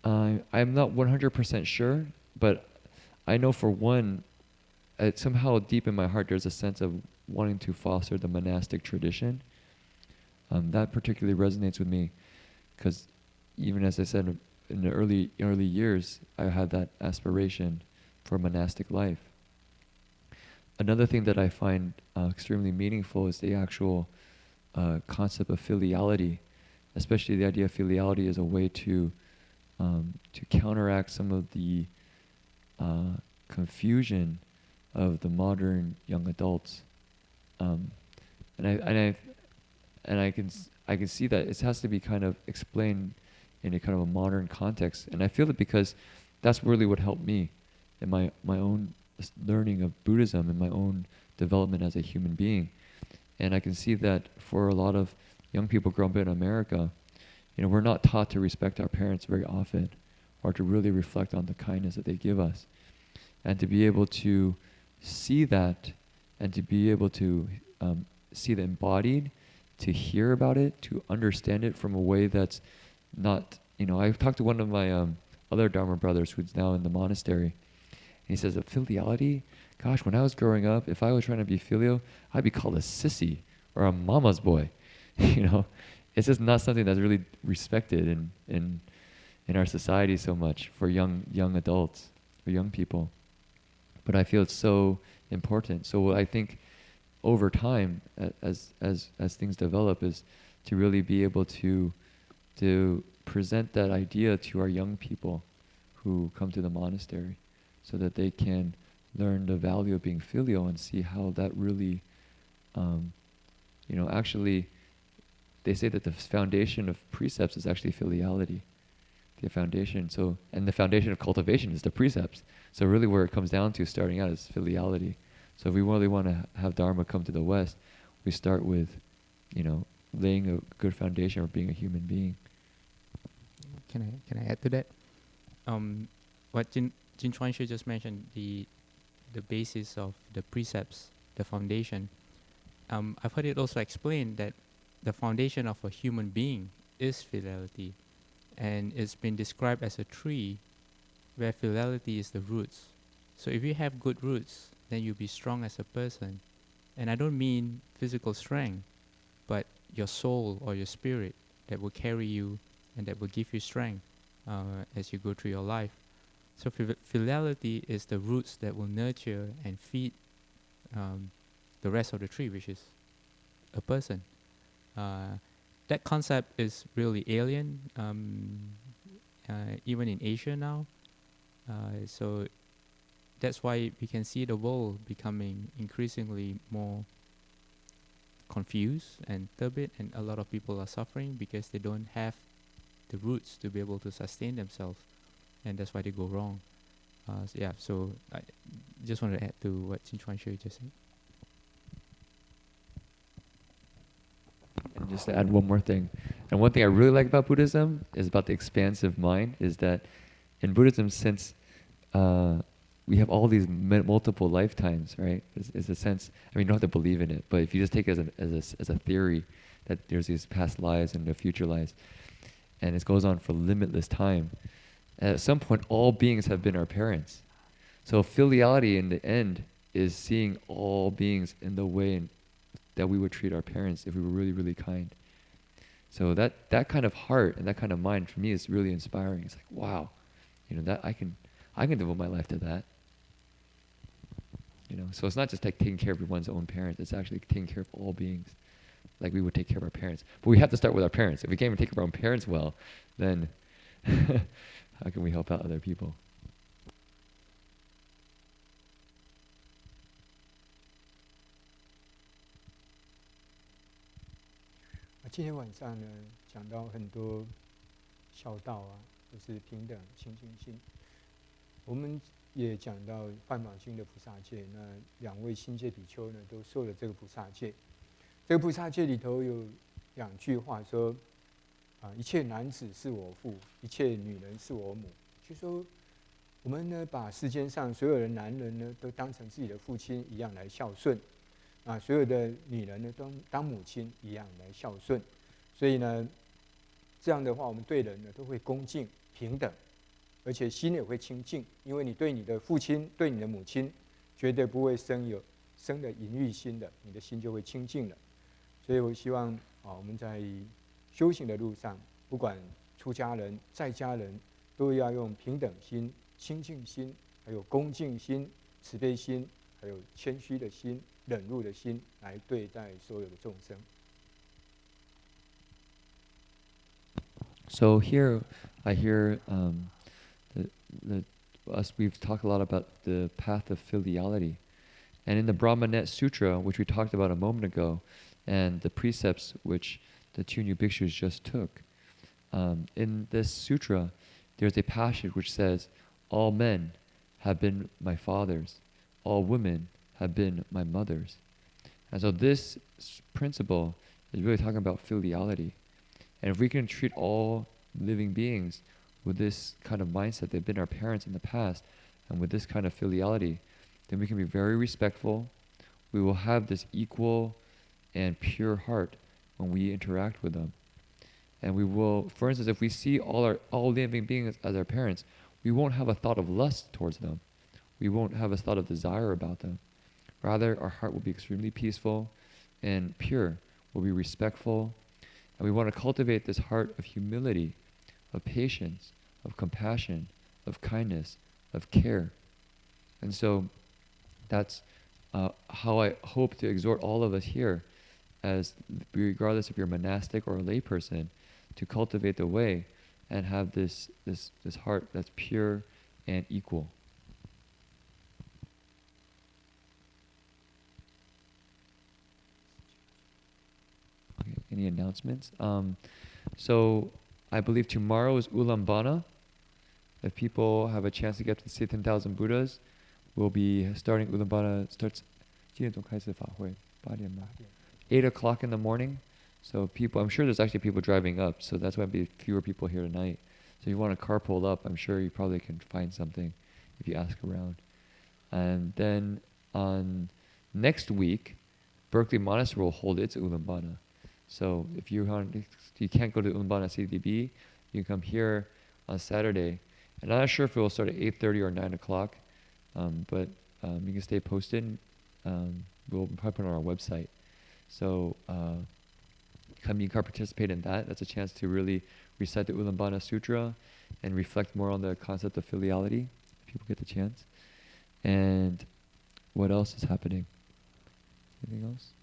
I'm not 100% sure, but I know for one, somehow deep in my heart there's a sense of wanting to foster the monastic tradition. That particularly resonates with me because even as I said, in the early years, I had that aspiration for monastic life. Another thing that I find extremely meaningful is the actual concept of filiality, especially the idea of filiality as a way to counteract some of the confusion of the modern young adults, and I can see that it has to be kind of explained in a kind of a modern context, and I feel that because that's really what helped me in my own learning of Buddhism and my own development as a human being. And I can see that for a lot of young people growing up in America, we're not taught to respect our parents very often, or to really reflect on the kindness that they give us. And to be able to see that, and to be able to see it embodied, to hear about it, to understand it from a way that's not, I've talked to one of my other Dharma brothers who's now in the monastery, he says, filiality? Gosh, when I was growing up, if I was trying to be filial, I'd be called a sissy or a mama's boy. You know, it's just not something that's really respected in our society so much for young adults, for young people. But I feel it's so important. So I think over time, as things develop, is to really be able to present that idea to our young people who come to the monastery, so that they can learn the value of being filial and see how that really, actually, they say that the foundation of precepts is actually filiality. The foundation, and the foundation of cultivation is the precepts. So really where it comes down to starting out is filiality. So if we really want to have Dharma come to the West, we start with, laying a good foundation of being a human being. Can I add to that? What Jin-Chuan Shr just mentioned, the basis of the precepts, the foundation. I've heard it also explained that the foundation of a human being is filiality, and it's been described as a tree where filiality is the roots. So if you have good roots, then you'll be strong as a person. And I don't mean physical strength, but your soul or your spirit that will carry you and that will give you strength as you go through your life. So filiality is the roots that will nurture and feed the rest of the tree, which is a person. That concept is really alien, even in Asia now. So that's why we can see the world becoming increasingly more confused and turbid, and a lot of people are suffering because they don't have the roots to be able to sustain themselves, and that's why they go wrong. So I just want to add to what Jin-Chuan Shr just said. And just to add one more thing, and one thing I really like about Buddhism is about the expansive mind, is that in Buddhism, since we have all these multiple lifetimes, right? It's a sense, I mean, you don't have to believe in it, but if you just take it as a theory that there's these past lives and the future lives, and it goes on for limitless time, at some point, all beings have been our parents. So filiality in the end is seeing all beings in the way that we would treat our parents if we were really, really kind. So that kind of heart and that kind of mind for me is really inspiring. It's like, wow, that I can devote my life to that. So it's not just like taking care of one's own parents, it's actually taking care of all beings, like we would take care of our parents. But we have to start with our parents. If we can't even take care of our own parents well, then how can we help out other people? 今天晚上呢，讲到很多孝道啊，就是平等、清净心。我们也讲到梵网经的菩萨戒，那两位新戒比丘呢，都受了这个菩萨戒。这个菩萨戒里头有2句话说：一切男子是我父，一切女人是我母。就说我们呢，把世间上所有的男人呢，都当成自己的父亲一样来孝顺。所有的女人呢，都当母亲一样来孝顺，所以呢，这样的话，我们对人呢都会恭敬平等，而且心也会清净，因为你对你的父亲、对你的母亲，绝对不会生的淫欲心的，你的心就会清净了。所以我希望我们在修行的路上，不管出家人、在家人，都要用平等心、清净心，还有恭敬心、慈悲心，还有谦虚的心、忍辱的心来对待所有的众生。So here, I hear we've talked a lot about the path of filiality, and in the Brahmanet Sutra, which we talked about a moment ago, and the precepts which the 2 new bhikshus just took, in this sutra, there's a passage which says, "All men have been my fathers, all women have been my mothers." And so this principle is really talking about filiality. And if we can treat all living beings with this kind of mindset, they've been our parents in the past, and with this kind of filiality, then we can be very respectful. We will have this equal and pure heart when we interact with them. And we will, for instance, if we see all living beings as our parents, we won't have a thought of lust towards them. we won't have a thought of desire about them. Rather, our heart will be extremely peaceful and pure. We'll be respectful. And we want to cultivate this heart of humility, of patience, of compassion, of kindness, of care. And so that's how I hope to exhort all of us here, as regardless if you're monastic or a layperson, to cultivate the way and have this heart that's pure and equal. Okay, any announcements? So I believe tomorrow is Ulambana. If people have a chance to get to see 10,000 Buddhas, we'll be starting Ulambana. Starts 几点钟开始法会？8点吗？8 o'clock in the morning. So people, I'm sure there's actually people driving up, so that's why there'll be fewer people here tonight. So if you want to carpool up, I'm sure you probably can find something if you ask around. And then on next week, Berkeley Monastery will hold its Ulambana. So if you can't go to Ulambana CDB, you can come here on Saturday. And I'm not sure if it will start at 8:30 or 9 o'clock, but you can stay posted. We'll probably put it on our website. So you can participate in that. That's a chance to really recite the Ulambana Sutra and reflect more on the concept of filiality, if people get the chance. And what else is happening? Anything else?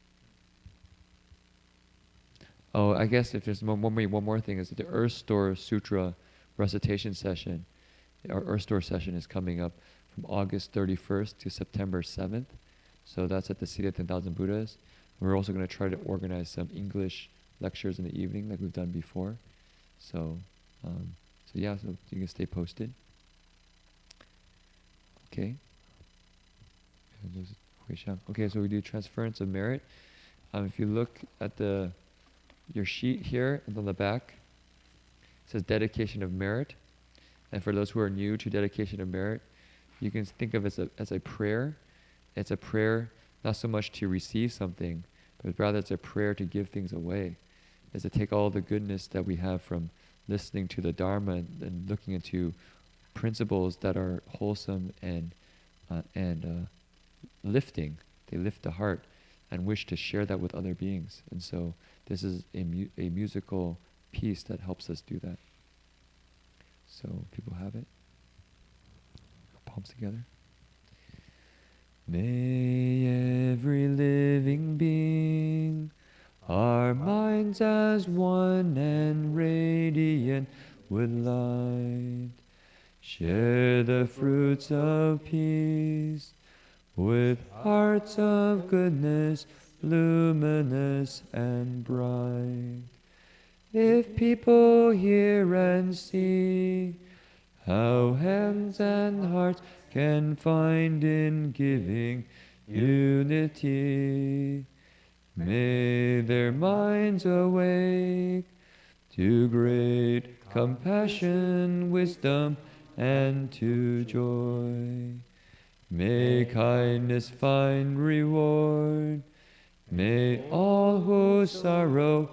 Oh, I guess if there's one more thing, is that the Earth Store Sutra recitation session, our Earth Store session is coming up from August 31st to September 7th. So that's at the City of 10,000 Buddhas. We're also going to try to organize some English lectures in the evening like we've done before. So you can stay posted. Okay. Okay, so we do transference of merit. If you look at your sheet here and on the back, it says dedication of merit. And for those who are new to dedication of merit, you can think of it as a prayer. It's a prayer not so much to receive something, but rather it's a prayer to give things away. It's to take all the goodness that we have from listening to the Dharma and looking into principles that are wholesome and lifting. They lift the heart and wish to share that with other beings. And so this is a musical piece that helps us do that. So people have it. Palms together. May every living being, our minds as one and radiant with light, share the fruits of peace with hearts of goodness, luminous and bright. If people hear and see how hands and hearts can find in giving unity, may their minds awake to great compassion, wisdom, and to joy. May kindness find reward. May all who sorrow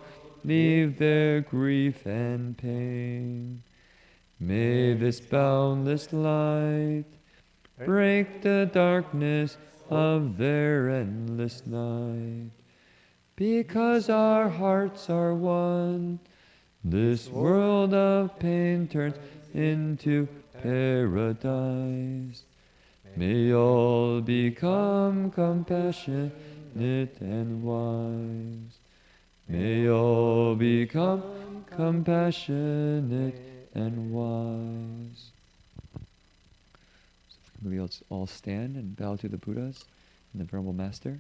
leave their grief and pain. May this boundless light break the darkness of their endless night. Because our hearts are one, this world of pain turns into paradise. May all become compassionate and wise. May all become compassionate and wise. So we'll all stand and bow to the Buddhas and the Venerable Master.